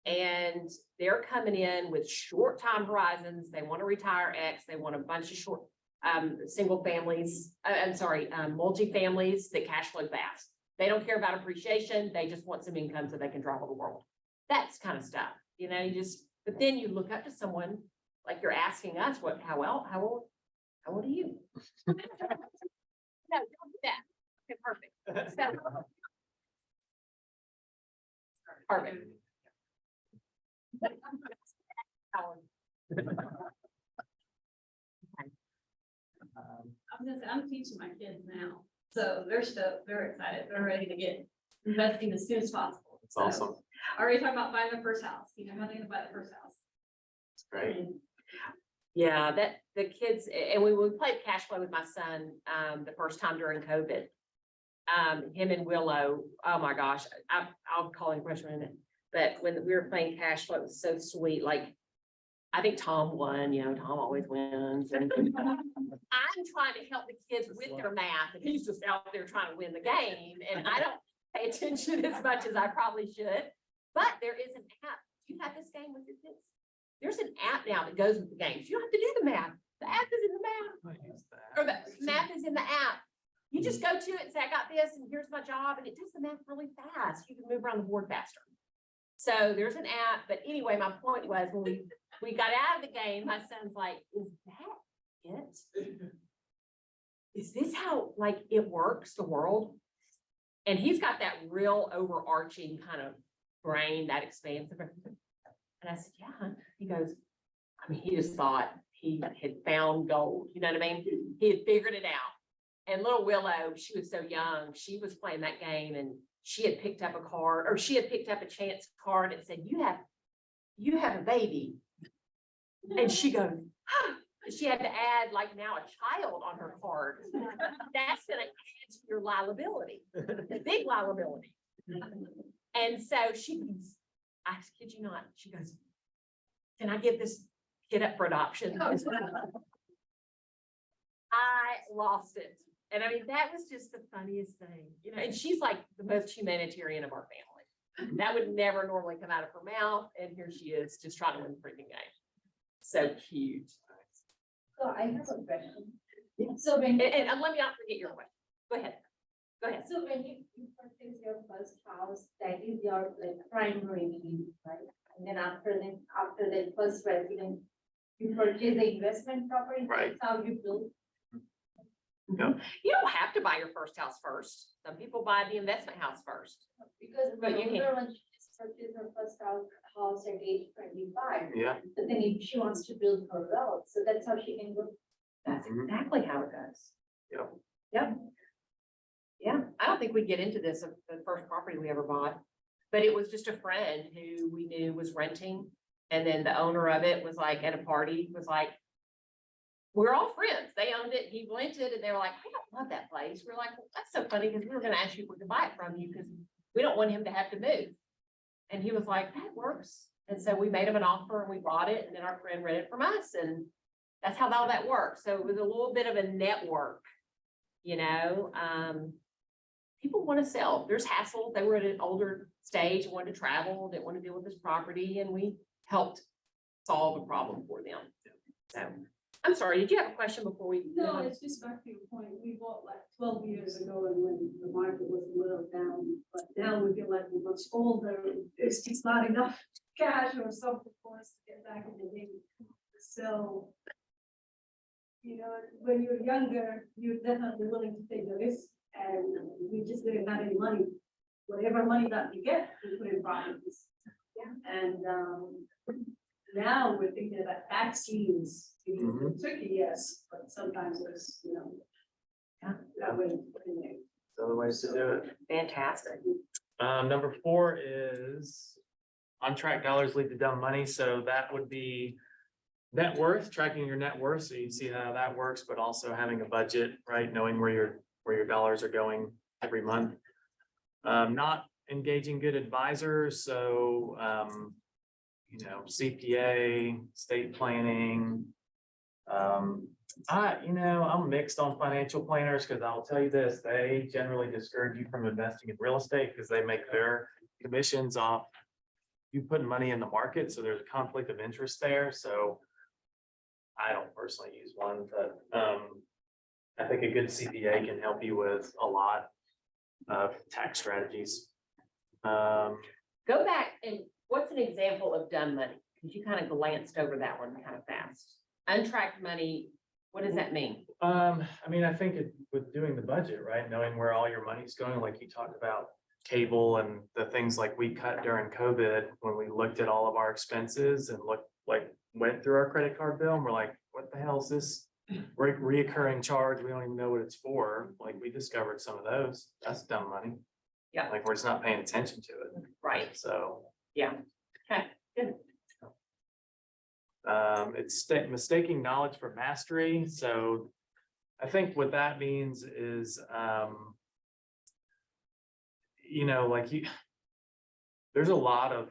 [SPEAKER 1] And they're coming in with short time horizons. They want to retire X. They want a bunch of short, single families, multi-families that cash flow fast. They don't care about appreciation. They just want some income so they can travel the world. That's kind of stuff, but then you look up to someone like you're asking us, how old are you? No, don't do that. Okay, perfect. So, perfect.
[SPEAKER 5] I was gonna say, I'm teaching my kids now, so they're excited, they're ready to get investing as soon as possible.
[SPEAKER 2] It's
[SPEAKER 5] So,
[SPEAKER 2] awesome.
[SPEAKER 5] already talking about buying the first house, how they're gonna buy the first house.
[SPEAKER 2] It's great.
[SPEAKER 1] Yeah, that the kids, and we played cash flow with my son, the first time during COVID. Him and Willow, oh my gosh, I'll call him question in a minute. But when we were playing cash flow, it was so sweet. Like, I think Tom won, Tom always wins. And I'm trying to help the kids with their math, and he's just out there trying to win the game. And I don't pay attention as much as I probably should. But there is an app. Do you have this game with your kids? There's an app now that goes with the games. You don't have to do the math. The app is in the math.
[SPEAKER 2] I use that.
[SPEAKER 1] Or the math is in the app. You just go to it and say, I got this, and here's my job, and it does the math really fast. You can move around the board faster. So there's an app, but anyway, my point was when we got out of the game, my son's like, is that it? Is this how like it works, the world? And he's got that real overarching kind of brain, that expansive. And I said, yeah. He goes, I mean, he just thought he had found gold. You know what I mean? He had figured it out. And little Willow, she was so young, she was playing that game, and she had picked up a card, or she had picked up a chance card and said, you have a baby. And she goes, huh. She had to add like now a child on her card. That's gonna add to your liability, the big liability. And so she goes, I kid you not, she goes, can I give this kid up for adoption? I lost it. And I mean, that was just the funniest thing, and she's like the most humanitarian of our family. That would never normally come out of her mouth. And here she is just trying to win the freaking game. So cute.
[SPEAKER 6] So I have a question. So when,
[SPEAKER 1] And let me not forget your question. Go ahead. Go ahead.
[SPEAKER 6] so when you purchase your first house, that is your like primary need, right? And then after the first resident, you purchase the investment property.
[SPEAKER 2] Right.
[SPEAKER 6] That's how you build.
[SPEAKER 1] You don't have to buy your first house first. Some people buy the investment house first.
[SPEAKER 6] Because my
[SPEAKER 1] But you
[SPEAKER 6] older one, she just purchased her first house at age 25.
[SPEAKER 2] Yeah.
[SPEAKER 6] But then if she wants to build her wealth, so that's how she can go.
[SPEAKER 1] That's exactly how it goes.
[SPEAKER 2] Yep.
[SPEAKER 1] Yep. Yeah, I don't think we get into this, the first property we ever bought, but it was just a friend who we knew was renting. And then the owner of it was like at a party, was like, we're all friends. They owned it, he rented, and they were like, I don't love that place. We're like, well, that's so funny, because we were gonna ask you if we could buy it from you, because we don't want him to have to move. And he was like, that works. And so we made him an offer and we bought it, and then our friend rented it from us, and that's how all that worked. So it was a little bit of a network, you know, people want to sell. There's hassle. They were at an older stage and wanted to travel, didn't want to deal with this property, and we helped solve a problem for them. So, I'm sorry, did you have a question before we?
[SPEAKER 5] No, it's just back to your point. We bought like 12 years ago and when the market was a little down, but now we feel like we're much older. It's just not enough cash or something for us to get back in the game. So, you know, when you're younger, you're definitely willing to take the risk, and we just didn't have any money. Whatever money that we get, we put in properties. Yeah. And now we're thinking about vaccines. Tricky, yes, but sometimes there's, you know, that way.
[SPEAKER 2] Other ways to do it.
[SPEAKER 1] Fantastic.
[SPEAKER 2] Number 4 is on track dollars lead to dumb money. So that would be net worth, tracking your net worth. So you can see how that works, but also having a budget, right? Knowing where your dollars are going every month. Not engaging good advisors. So, you know, CPA, estate planning. I'm mixed on financial planners, because I'll tell you this, they generally discourage you from investing in real estate because they make their commissions off you putting money in the market. So there's a conflict of interest there. So I don't personally use one, but I think a good CPA can help you with a lot of tax strategies.
[SPEAKER 1] Go back and what's an example of dumb money? Because you kind of glanced over that one kind of fast. Untracked money, what does that mean?
[SPEAKER 2] I mean, I think with doing the budget, right, knowing where all your money's going, like you talked about cable and the things like we cut during COVID, when we looked at all of our expenses and went through our credit card bill, and we're like, what the hell is this reoccurring charge? We don't even know what it's for. Like, we discovered some of those. That's dumb money.
[SPEAKER 1] Yeah.
[SPEAKER 2] Like, we're just not paying attention to it.
[SPEAKER 1] Right.
[SPEAKER 2] So.
[SPEAKER 1] Yeah. Okay, good.
[SPEAKER 2] It's mistaking knowledge for mastery. So I think what that means is, there's a lot of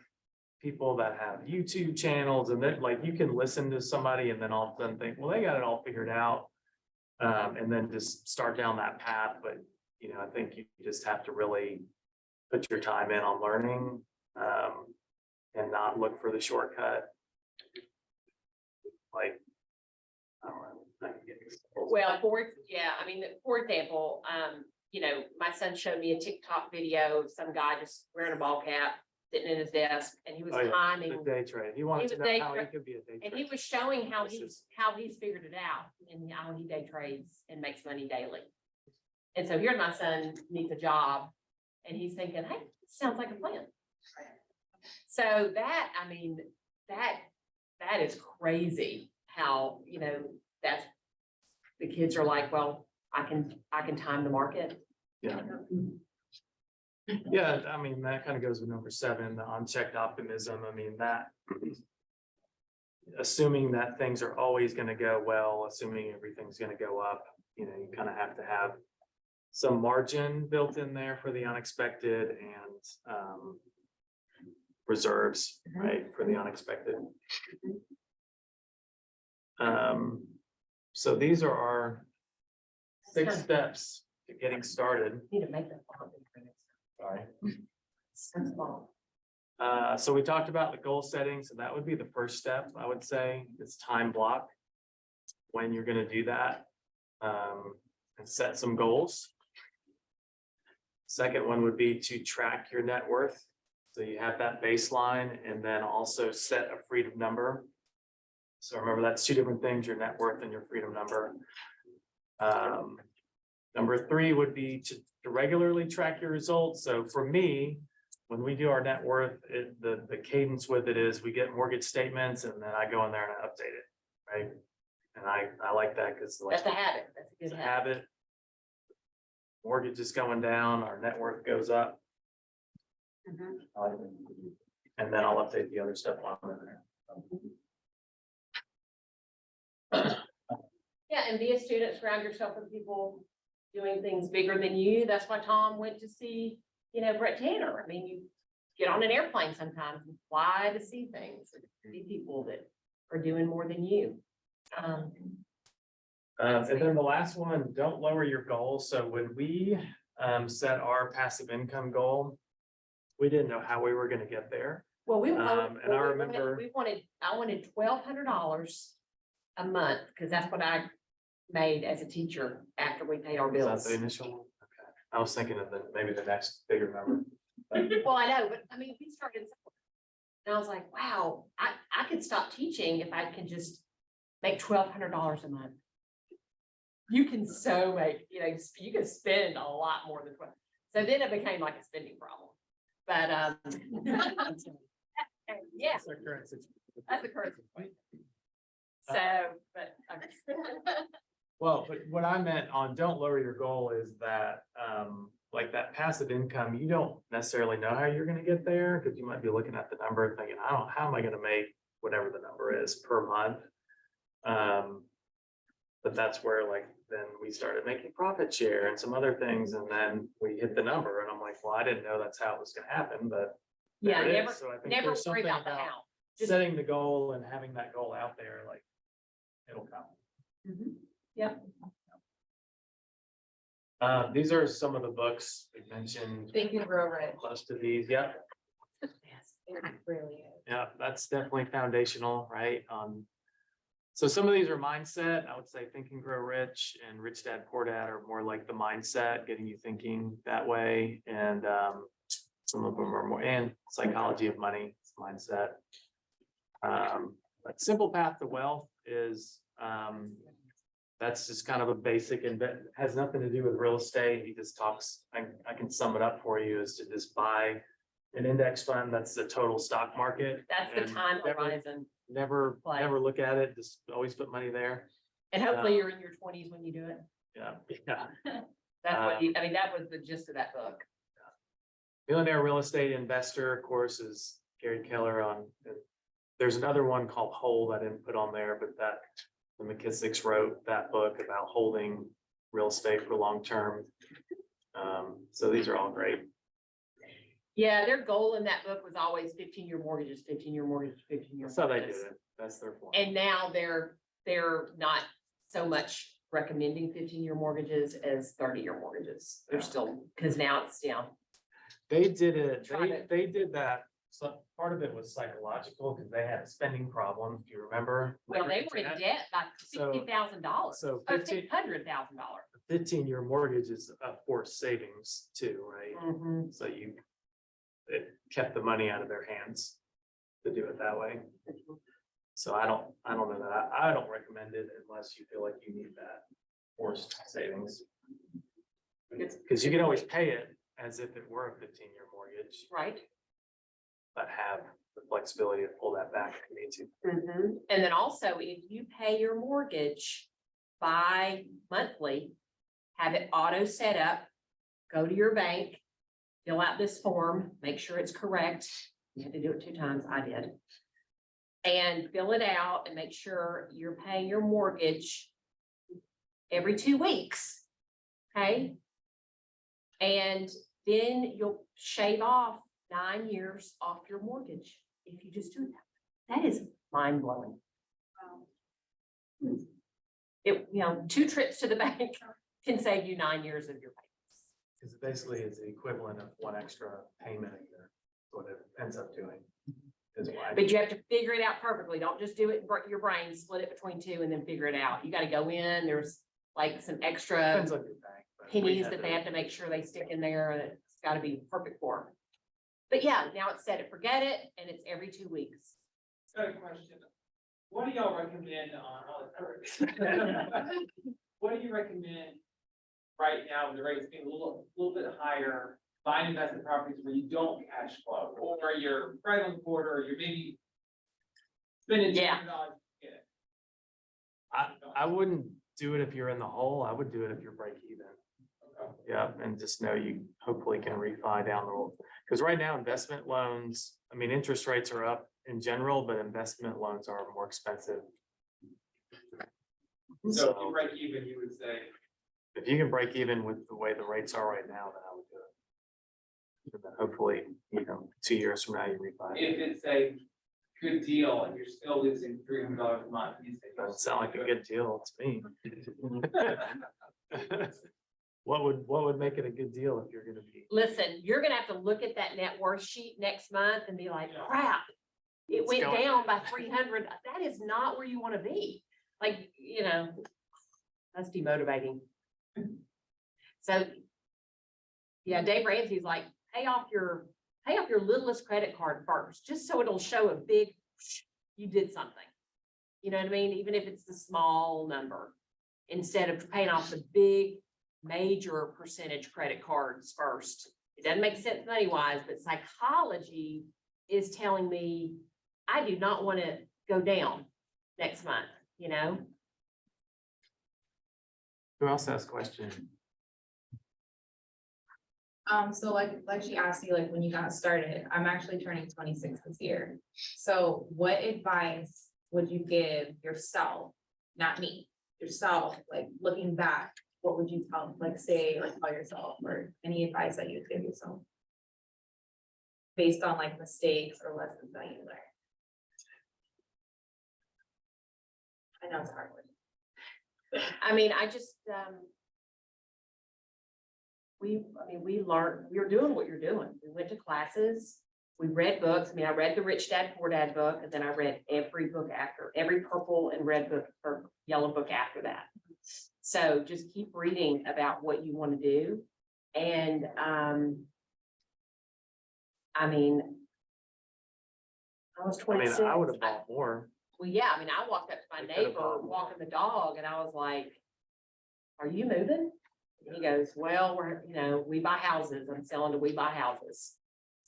[SPEAKER 2] people that have YouTube channels, and then like you can listen to somebody and then all of a sudden think, well, they got it all figured out. And then just start down that path. But, I think you just have to really put your time in on learning, and not look for the shortcut. Like, I don't know.
[SPEAKER 1] Well, for example, my son showed me a TikTok video of some guy just wearing a ball cap, sitting in his desk, and he was timing.
[SPEAKER 2] The day trade. He wanted to know how he could be a day
[SPEAKER 1] And
[SPEAKER 2] trader.
[SPEAKER 1] he was showing how he's figured it out and how he day trades and makes money daily. And so here's my son needs a job, and he's thinking, hey, this sounds like a plan. So that is crazy how, that's, the kids are like, well, I can time the market.
[SPEAKER 2] Yeah. Yeah, I mean, that kind of goes with number 7, the unchecked optimism. I mean, that assuming that things are always going to go well, assuming everything's going to go up, you kind of have to have some margin built in there for the unexpected, and reserves, right, for the unexpected. So these are our 6 steps to getting started.
[SPEAKER 1] Need to make that font bigger.
[SPEAKER 2] Sorry.
[SPEAKER 1] So small.
[SPEAKER 2] So we talked about the goal setting. So that would be the first step, I would say. It's time block when you're going to do that, and set some goals. Second one would be to track your net worth. So you have that baseline, and then also set a freedom number. So remember, that's 2 different things, your net worth and your freedom number. Number 3 would be to regularly track your results. So for me, when we do our net worth, the cadence with it is we get mortgage statements, and then I go in there and I update it, right? And I like that because
[SPEAKER 1] That's a habit. That's a
[SPEAKER 2] it's
[SPEAKER 1] good
[SPEAKER 2] a
[SPEAKER 1] habit.
[SPEAKER 2] habit. Mortgage is going down, our net worth goes up. And then I'll update the other stuff on there.
[SPEAKER 1] Yeah, and be a student, surround yourself with people doing things bigger than you. That's why Tom went to see, Brett Tanner. I mean, you get on an airplane sometimes and fly to see things, and see people that are doing more than you.
[SPEAKER 2] And then the last one, don't lower your goals. So when we set our passive income goal, we didn't know how we were gonna get there.
[SPEAKER 1] Well,
[SPEAKER 2] And I remember-
[SPEAKER 1] I wanted $1,200 a month, because that's what I made as a teacher after we paid our
[SPEAKER 2] Was that
[SPEAKER 1] bills.
[SPEAKER 2] the initial one? Okay. I was thinking of maybe the next bigger number.
[SPEAKER 1] Well, I know, but I mean, we started somewhere. And I was like, wow, I could stop teaching if I can just make $1,200 a month. You can so make, you can spend a lot more than 12. So then it became like a spending problem. But, yeah,
[SPEAKER 2] That's our current situation.
[SPEAKER 1] that's the current point. So, but.
[SPEAKER 2] Well, but what I meant on don't lower your goal is that, like that passive income, you don't necessarily know how you're gonna get there, because you might be looking at the number and thinking, how am I gonna make whatever the number is per month? But that's where like, then we started making profit share and some other things, and then we hit the number, and I'm like, well, I didn't know that's how it was gonna happen, but.
[SPEAKER 1] Yeah,
[SPEAKER 2] there it is.
[SPEAKER 1] never,
[SPEAKER 2] So I think
[SPEAKER 1] never
[SPEAKER 2] there's
[SPEAKER 1] worry
[SPEAKER 2] something
[SPEAKER 1] about the how. Just-
[SPEAKER 2] setting the goal and having that goal out there, like, it'll come.
[SPEAKER 1] Yep.
[SPEAKER 2] These are some of the books we mentioned,
[SPEAKER 1] Think and grow rich.
[SPEAKER 2] close to these, yeah,
[SPEAKER 1] Yes, it really is.
[SPEAKER 2] yeah, that's definitely foundational, right? So some of these are mindset, I would say Think and Grow Rich and Rich Dad Poor Dad are more like the mindset, getting you thinking that way, and some of them are more, and Psychology of Money, it's mindset. But Simple Path to Wealth is, that's just kind of a basic and has nothing to do with real estate. He just talks, I can sum it up for you, is to just buy an index fund. That's the total stock market.
[SPEAKER 1] That's the
[SPEAKER 2] and
[SPEAKER 1] time
[SPEAKER 2] never-
[SPEAKER 1] horizon.
[SPEAKER 2] Never,
[SPEAKER 1] Play.
[SPEAKER 2] never look at it, just always put money there.
[SPEAKER 1] And hopefully you're in your 20s when you do it.
[SPEAKER 2] Yeah, yeah.
[SPEAKER 1] That's what I mean, that was the gist of that book.
[SPEAKER 2] Millionaire Real Estate Investor, of course, is Gary Keller on. There's another one called Hold I didn't put on there, but that the McKissicks wrote that book about holding real estate for long term. So these are all great.
[SPEAKER 1] Yeah, their goal in that book was always 15-year mortgages, 15-year mortgages, 15-year.
[SPEAKER 2] That's how they did
[SPEAKER 1] mortgages.
[SPEAKER 2] it. That's their form.
[SPEAKER 1] And now they're not so much recommending 15-year mortgages as 30-year mortgages. They're still, because now it's down.
[SPEAKER 2] They did it,
[SPEAKER 1] Try to-
[SPEAKER 2] they did that. So part of it was psychological because they had a spending problem, if you remember.
[SPEAKER 1] Well, they were in debt by
[SPEAKER 2] So-
[SPEAKER 1] $60,000.
[SPEAKER 2] so
[SPEAKER 1] Or
[SPEAKER 2] 15
[SPEAKER 1] $600,000.
[SPEAKER 2] 15-year mortgage is a forced savings too, right?
[SPEAKER 1] Mhm.
[SPEAKER 2] So it kept the money out of their hands to do it that way. So I don't know that, I don't recommend it unless you feel like you need that forced savings. Because you can always pay it as if it were a 15-year mortgage,
[SPEAKER 1] Right?
[SPEAKER 2] but have the flexibility to pull that back if you need to.
[SPEAKER 1] And then also, if you pay your mortgage bi-monthly, have it auto set up, go to your bank, fill out this form, make sure it's correct. You have to do it 2 times, I did. And fill it out and make sure you're paying your mortgage every 2 weeks. Okay? And then you'll shave off 9 years off your mortgage if you just do that. That is mind blowing. It, 2 trips to the bank can save you 9 years of your payments.
[SPEAKER 2] Because it basically is the equivalent of one extra payment a year, what it ends up doing. Is why.
[SPEAKER 1] But you have to figure it out perfectly. Don't just do it, your brain, split it between 2 and then figure it out. You gotta go in, there's like some extra
[SPEAKER 2] Depends on your bank. but we
[SPEAKER 1] pennies
[SPEAKER 2] had
[SPEAKER 1] that
[SPEAKER 2] to-
[SPEAKER 1] they have to make sure they stick in there, and it's gotta be perfect form. But yeah, now it's set it, forget it, and it's every 2 weeks.
[SPEAKER 7] Got a question. What do y'all recommend on, what do you recommend right now, with the rates being a little bit higher, buying investment properties where you don't cash flow, or you're right on the border, or you're maybe spending
[SPEAKER 1] Yeah.
[SPEAKER 7] $200 to get it?
[SPEAKER 2] I wouldn't do it if you're in the hole. I would do it if you're break even.
[SPEAKER 7] Okay.
[SPEAKER 2] Yeah, and just know you hopefully can refi down the road. Because right now, investment loans, I mean, interest rates are up in general, but investment loans are more expensive.
[SPEAKER 7] So if you break even, you would say,
[SPEAKER 2] If you can break even with the way the rates are right now, then I would do it. And then hopefully, 2 years from now, you refi.
[SPEAKER 7] if it's a good deal and you're still losing $300 a month, you say.
[SPEAKER 2] Doesn't sound like a good deal to me. What would make it a good deal if you're gonna be?
[SPEAKER 1] Listen, you're gonna have to look at that net worth sheet next month and be like, crap. It
[SPEAKER 2] It's
[SPEAKER 1] went
[SPEAKER 2] going-
[SPEAKER 1] down by 300. That is not where you wanna be. Like, that's demotivating. So. Yeah, Dave Ramsey's like, pay off your littlest credit card first, just so it'll show a big, you did something. You know what I mean? Even if it's the small number, instead of paying off the big, major percentage credit cards first. It doesn't make sense money wise, but psychology is telling me I do not want to go down next month,
[SPEAKER 2] Who else has questions?
[SPEAKER 8] So like she asked you, like when you got started, I'm actually turning 26 this year. So what advice would you give yourself, not me, yourself, like looking back, what would you tell yourself, or any advice that you would give yourself? Based on like mistakes or lessons that you learned. I know it's a hard one.
[SPEAKER 1] I mean, I just, we learned, we were doing what you're doing. We went to classes, we read books. I read the Rich Dad Poor Dad book, and then I read every book after, every purple and red book or yellow book after that. So just keep reading about what you want to do. And, I was 26.
[SPEAKER 2] I would have bought more.
[SPEAKER 1] Well, yeah, I walked up to my
[SPEAKER 2] We could've
[SPEAKER 1] neighbor
[SPEAKER 2] bought more.
[SPEAKER 1] walking the dog, and I was like, are you moving? And he goes, well, we buy houses. I'm selling to We Buy Houses.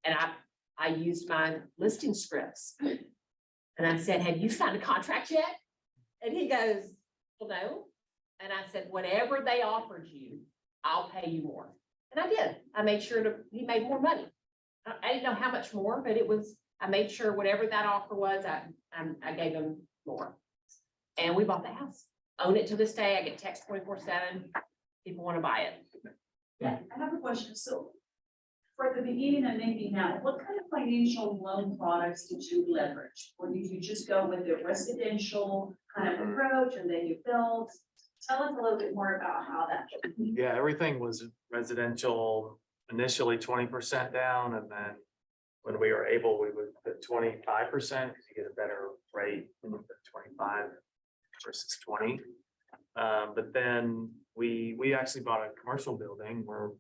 [SPEAKER 1] And I used my listing scripts. And I said, have you signed a contract yet? And he goes, well, no. And I said, whatever they offered you, I'll pay you more. And I did. I made sure he made more money. I didn't know how much more, but I made sure whatever that offer was, I gave him more. And we bought the house. Own it to this day. I get text 24/7. People want to buy it.
[SPEAKER 5] Yeah, I have a question. So for the beginning and maybe now, what kind of financial loan products did you leverage? Or did you just go with the residential kind of approach and then you built? Tell us a little bit more about how that.
[SPEAKER 2] Yeah, everything was residential, initially 20% down, and then when we were able, we would put 25% because you get a better rate when you put 25 versus 20. But then we actually bought a commercial building where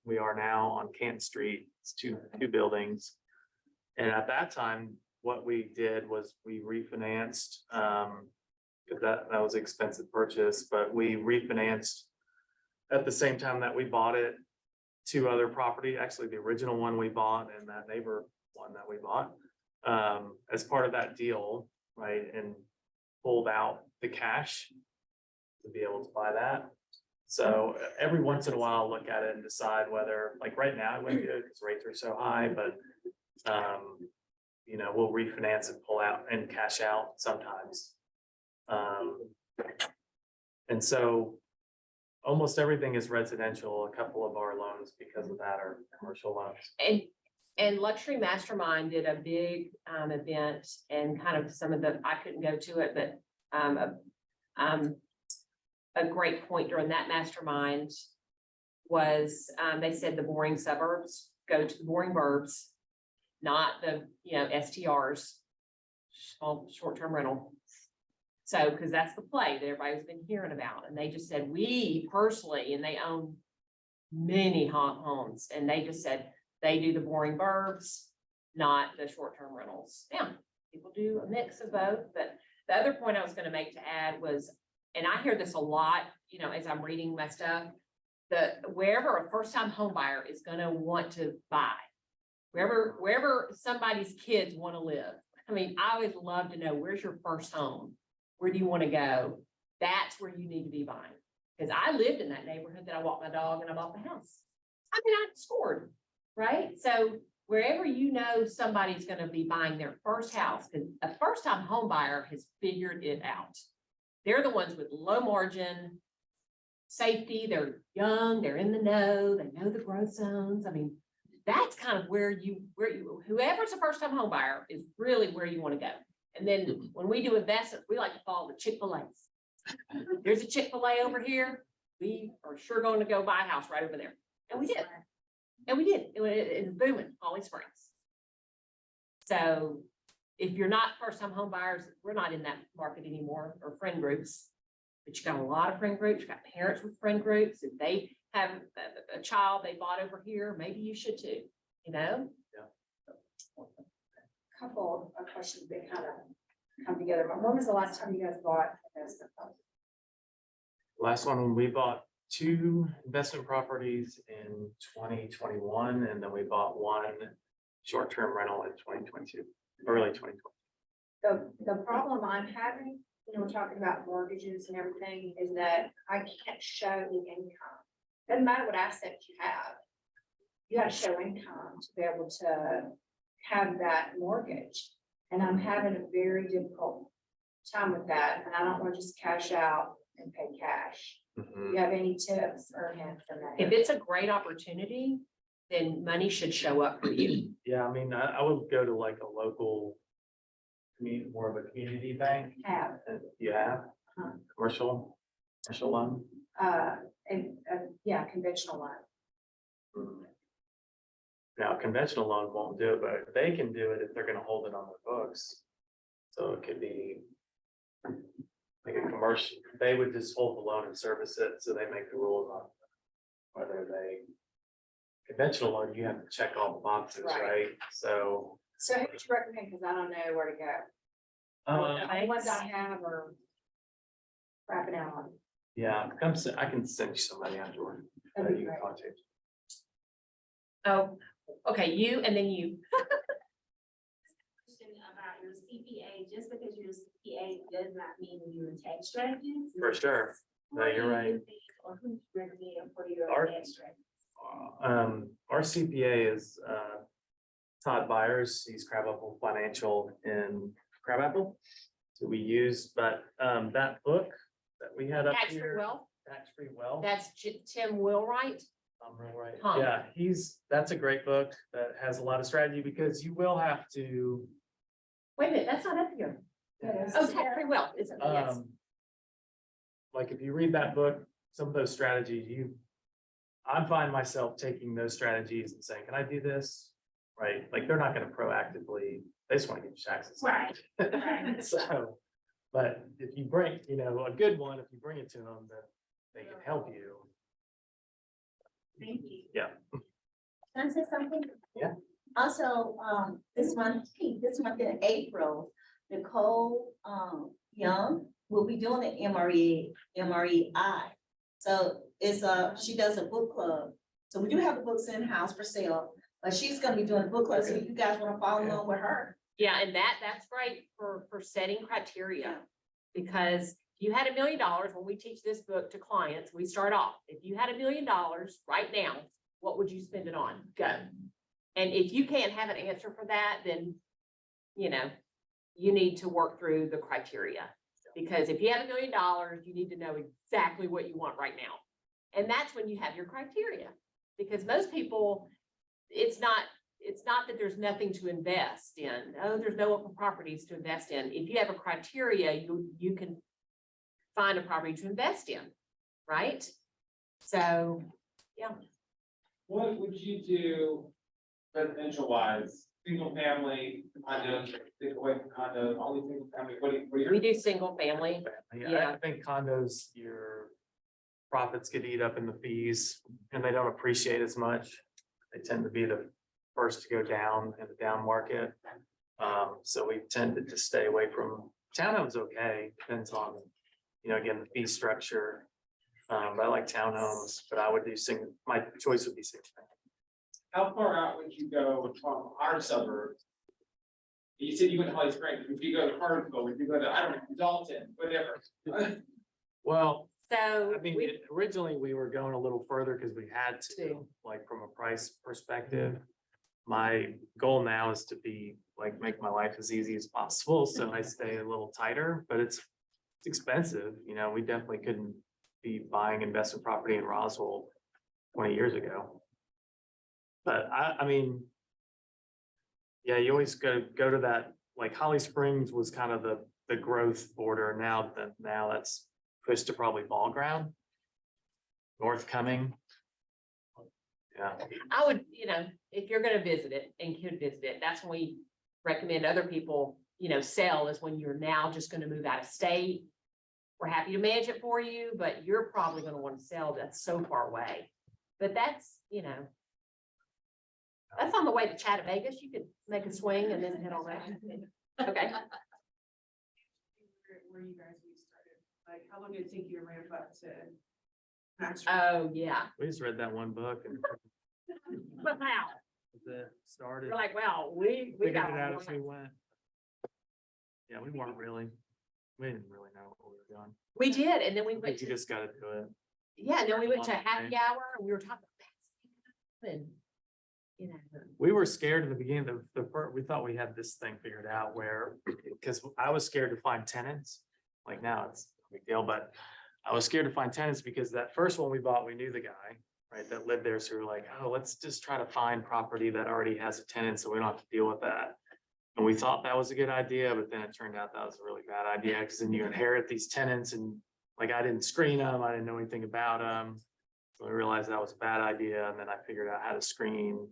[SPEAKER 2] we are now on Canton Street. It's two buildings. And at that time, what we did was we refinanced, because that was an expensive purchase, but we refinanced at the same time that we bought it, 2 other property, actually the original one we bought and that neighbor one that we bought, as part of that deal, right? And pulled out the cash to be able to buy that. So every once in a while, look at it and decide whether, like right now, it wouldn't do it because rates are so high, but we'll refinance and pull out and cash out sometimes. And so almost everything is residential. A couple of our loans because of that are commercial loans.
[SPEAKER 1] And Luxury Mastermind did a big event, and kind of I couldn't go to it, but a great point during that mastermind was they said the boring suburbs go to the boring burbs, not the STRs, small short-term rental. So, because that's the play that everybody's been hearing about, and they just said we personally, and they own many homes, and they just said they do the boring burbs, not the short-term rentals. Now, people do a mix of both, but the other point I was going to make to add was, and I hear this a lot, as I'm reading my stuff, wherever a first-time home buyer is going to want to buy, wherever somebody's kids want to live. I always love to know, where's your first home? Where do you want to go? That's where you need to be buying. Because I lived in that neighborhood that I walked my dog and I bought the house. I scored, right? So wherever somebody's going to be buying their first house, because a first-time home buyer has figured it out. They're the ones with low margin safety. They're young, they're in the know, they know the growth zones. I mean, that's kind of where you, whoever's a first time home buyer is really where you want to go. And then when we do investments, we like to follow the Chick-fil-A's. There's a Chick-fil-A over here. We are sure going to go buy a house right over there. And we did. And we did. It's booming, Holly Springs. So if you're not first time home buyers, we're not in that market anymore, or friend groups. But you got a lot of friend groups, you got parents with friend groups. If they have a child they bought over here, maybe you should too, you know?
[SPEAKER 9] Couple of questions that kind of come together, but when was the last time you guys bought investment property?
[SPEAKER 2] Last one, we bought 2 investment properties in 2021, and then we bought 1 short-term rental in 2022, early 2020.
[SPEAKER 9] The problem I'm having, we're talking about mortgages and everything, is that I can't show the income. Doesn't matter what assets you have. You gotta show income to be able to have that mortgage. And I'm having a very difficult time with that, and I don't want to just cash out and pay cash. Do you have any tips or hints on that?
[SPEAKER 1] If it's a great opportunity, then money should show up for you.
[SPEAKER 2] Yeah, I mean, I would go to like a local, more of a community bank.
[SPEAKER 9] Have,
[SPEAKER 2] Yeah,
[SPEAKER 9] Huh.
[SPEAKER 2] commercial loan.
[SPEAKER 9] yeah, conventional loan.
[SPEAKER 2] Now, conventional loan won't do it, but they can do it if they're gonna hold it on their books. So it could be like a commercial, they would just hold the loan and service it, so they make the rules on whether they. Conventional loan, you have to check all the boxes,
[SPEAKER 9] Right.
[SPEAKER 2] right? So.
[SPEAKER 9] So who would you recommend? Because I don't know where to go. The ones I have are wrapping out.
[SPEAKER 2] Yeah, I can send you somebody afterward.
[SPEAKER 9] That'd be
[SPEAKER 2] You can
[SPEAKER 9] great.
[SPEAKER 2] contact.
[SPEAKER 1] Oh, okay, you and then you.
[SPEAKER 6] Question about your CPA, just because you're a CPA does not mean you're a tax strategist.
[SPEAKER 2] For sure. No, you're right.
[SPEAKER 6] Or who you recommend for your
[SPEAKER 2] Our-
[SPEAKER 6] tax strategy.
[SPEAKER 2] Our CPA is Todd Byers. He's Crabapple Financial in Crabapple. So we use, but that book that we had up
[SPEAKER 1] Tax-free
[SPEAKER 2] here.
[SPEAKER 1] wealth,
[SPEAKER 2] Tax-free wealth.
[SPEAKER 1] that's Tim Wheelwright.
[SPEAKER 2] I'm real right.
[SPEAKER 1] Huh.
[SPEAKER 2] Yeah, that's a great book that has a lot of strategy, because you will have to.
[SPEAKER 1] Wait a minute, that's not up here. Oh, tax-free wealth, isn't it? Yes.
[SPEAKER 2] Like if you read that book, some of those strategies, I find myself taking those strategies and saying, can I do this? Right? Like, they're not gonna proactively, they just wanna get your taxes.
[SPEAKER 6] Right.
[SPEAKER 2] So, but if you bring, a good one, if you bring it to them, that they can help you.
[SPEAKER 6] Thank you.
[SPEAKER 2] Yeah.
[SPEAKER 10] Can I say something?
[SPEAKER 2] Yeah.
[SPEAKER 10] Also, this month in April, Nicole, Young will be doing the MREI. So she does a book club. So we do have the books in-house for sale, but she's gonna be doing a book club, so you guys wanna follow along with her.
[SPEAKER 1] Yeah, and that's great for setting criteria. Because if you had $1 million, when we teach this book to clients, we start off, if you had $1 million right now, what would you spend it on? Go. And if you can't have an answer for that, then, you need to work through the criteria. Because if you have $1 million, you need to know exactly what you want right now. And that's when you have your criteria. Because most people, it's not that there's nothing to invest in. Oh, there's no open properties to invest in. If you have a criteria, you can find a property to invest in, right? So, yeah.
[SPEAKER 7] What would you do residential wise, single family, condos, stick away from condos, only single family, what are your?
[SPEAKER 1] We do single family. Yeah.
[SPEAKER 2] I think condos, your profits get eat up in the fees, and they don't appreciate as much. They tend to be the first to go down in the down market. So we tended to stay away from townhomes. Okay, depends on, again, the fee structure. But I like townhomes, but I would do my choice would be single family.
[SPEAKER 7] How far out would you go from our suburbs? You said you went to Holly Springs, would you go to Cartersville, would you go to, I don't know, Dalton, whatever?
[SPEAKER 2] Well,
[SPEAKER 1] So
[SPEAKER 2] I mean, originally we were going a little further because we had to, like, from a price perspective. My goal now is to make my life as easy as possible, so I stay a little tighter, but it's it's expensive, we definitely couldn't be buying investment property in Roswell 20 years ago. But I mean, yeah, you always go to that, like Holly Springs was kind of the growth border. Now that's pushed to probably Ball Ground. North Coming. Yeah,
[SPEAKER 1] I would, if you're gonna visit it and could visit it, that's when we recommend other people, sell is when you're now just gonna move out of state. We're happy to manage it for you, but you're probably gonna want to sell. That's so far away. But that's, that's on the way to Chattanooga. You could make a swing and then head on back. Okay.
[SPEAKER 4] Where you guys started, like, how long did it take you to ramp up to master?
[SPEAKER 1] Oh, yeah.
[SPEAKER 2] we just read that one book and
[SPEAKER 1] Wow.
[SPEAKER 2] started.
[SPEAKER 1] We're like, well, we
[SPEAKER 2] Figured
[SPEAKER 1] got.
[SPEAKER 2] it out as we went. Yeah, we didn't really know what we were doing.
[SPEAKER 1] We did, and then we
[SPEAKER 2] I
[SPEAKER 1] went
[SPEAKER 2] think you
[SPEAKER 1] to,
[SPEAKER 2] just gotta do it.
[SPEAKER 1] yeah, and then we went to
[SPEAKER 2] Right.
[SPEAKER 1] happy hour and we were talking about and,
[SPEAKER 2] We were scared in the beginning, we thought we had this thing figured out where, because I was scared to find tenants. Like now it's a big deal, but I was scared to find tenants because that first one we bought, we knew the guy, right, that lived there. So we were like, oh, let's just try to find property that already has a tenant so we don't have to deal with that. And we thought that was a good idea, but then it turned out that was a really bad idea because then you inherit these tenants and like I didn't screen them, I didn't know anything about them. So I realized that was a bad idea, and then I figured out how to screen.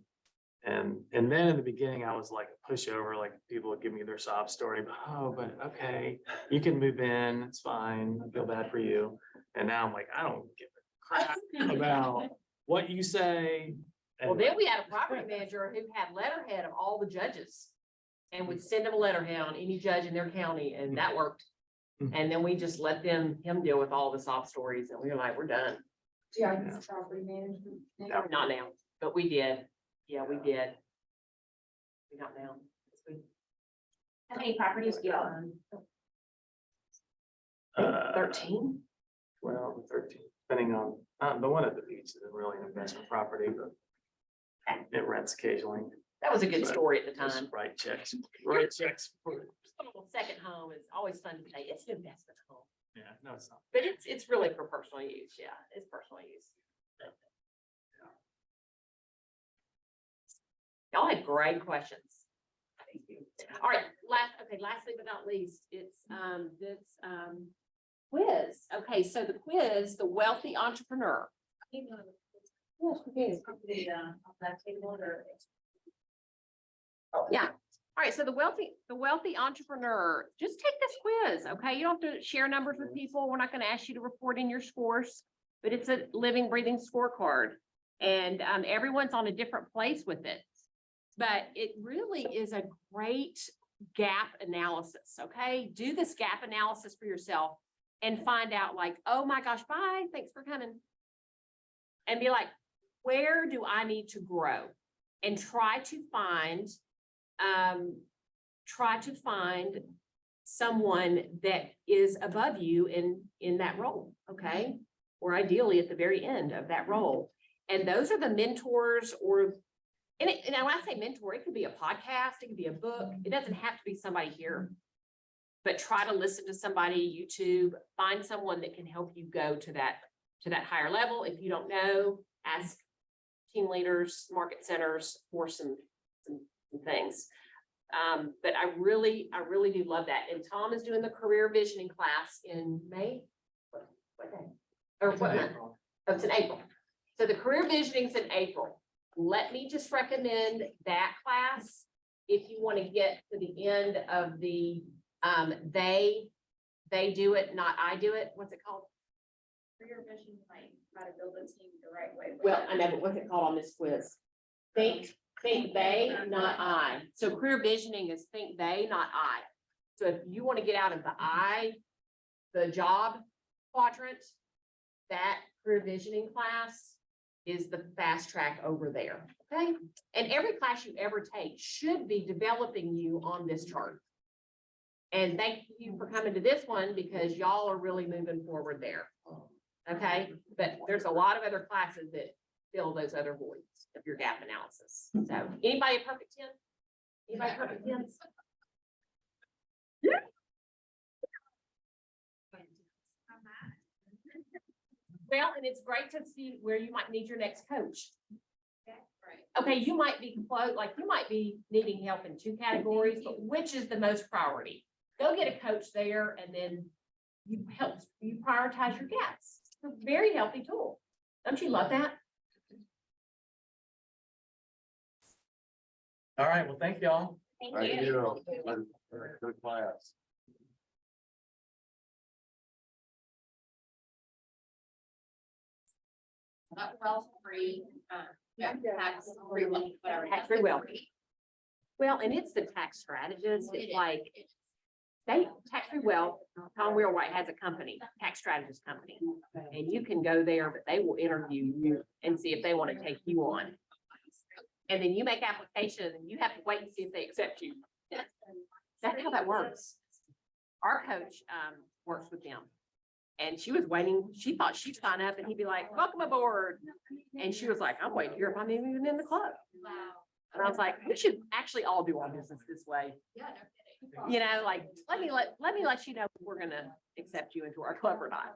[SPEAKER 2] And then in the beginning, I was like a pushover, like people would give me their sob story, but okay, you can move in, it's fine, I feel bad for you. And now I'm like, I don't give a crap about what you say.
[SPEAKER 1] well, then we had a property manager who had letterhead of all the judges. And would send them a letterhead on any judge in their county, and that worked. And then we just let him deal with all the sob stories, and we were like, we're done.
[SPEAKER 6] Do you have this property management? thing?
[SPEAKER 2] Yeah.
[SPEAKER 1] Not now, but we did. Yeah, we did. We not now.
[SPEAKER 6] How many properties do you own?
[SPEAKER 1] 13.
[SPEAKER 2] 12, 13, depending on, the one at the beach isn't really an investment property, but it rents occasionally.
[SPEAKER 1] That was a good
[SPEAKER 2] But
[SPEAKER 1] story at the
[SPEAKER 2] Just
[SPEAKER 1] time.
[SPEAKER 2] write checks.
[SPEAKER 1] Second home is always fun to say. It's an investment home,
[SPEAKER 2] Yeah, no, it's not.
[SPEAKER 1] but it's really for personal use. Yeah, it's personal use. Y'all had great questions. Thank you. All right, lastly but not least, it's this quiz. Okay, so the quiz, the wealthy entrepreneur. Yes, we do. Yeah. All right, so the wealthy entrepreneur, just take this quiz, okay? You don't have to share numbers with people. We're not going to ask you to report in your scores, but it's a living, breathing scorecard. And everyone's on a different place with it. But it really is a great gap analysis, okay? Do this gap analysis for yourself and find out like, oh my gosh, bye, thanks for coming. And be like, where do I need to grow? And try to find someone that is above you in that role, okay? Or ideally at the very end of that role. And those are the mentors and when I say mentor, it could be a podcast, it could be a book. It doesn't have to be somebody here. But try to listen to somebody, YouTube, find someone that can help you go to that higher level. If you don't know, ask team leaders, market centers for some things. But I really do love that. And Tom is doing the career visioning class in May. What day? Or what month? Oh, it's in April. So the career visioning is in April. Let me just recommend that class. If you want to get to the end of the, they do it, not I do it. What's it called?
[SPEAKER 6] Career vision, like how to build a team the right way.
[SPEAKER 1] Well, I know, but what's it called on this quiz? Think they, not I. So career visioning is think they, not I. So if you want to get out of the job quadrant, that career visioning class is the fast track over there, okay? And every class you ever take should be developing you on this chart. And thank you for coming to this one because y'all are really moving forward there. Okay, but there's a lot of other classes that fill those other voids of your gap analysis. So anybody a perfect 10? Anybody a perfect 10? Yeah. Well, and it's great to see where you might need your next coach.
[SPEAKER 6] Right.
[SPEAKER 1] Okay, you might be you might be needing help in 2 categories, but which is the most priority? Go get a coach there and then you prioritize your gaps. It's a very healthy tool. Don't you love that?
[SPEAKER 2] All right, well, thank y'all.
[SPEAKER 1] Thank you.
[SPEAKER 11] Good class.
[SPEAKER 6] Not well free, tax free, whatever.
[SPEAKER 1] Tax-free wealth. Well, and it's the tax strategist. It's like tax-free wealth, Tom Wheelwright has a company, tax strategist company. And you can go there, but they will interview you and see if they want to take you on. And then you make application and you have to wait and see if they accept you. That's how that works. Our coach, works with them. And she was waiting, she thought she'd sign up and he'd be like, welcome aboard. And she was like, I'm waiting to hear if I'm even in the club.
[SPEAKER 6] Wow.
[SPEAKER 1] And I was like, we should actually all do our business this way.
[SPEAKER 6] Yeah, no kidding.
[SPEAKER 1] You know, like, let me let you know if we're gonna accept you into our club or not.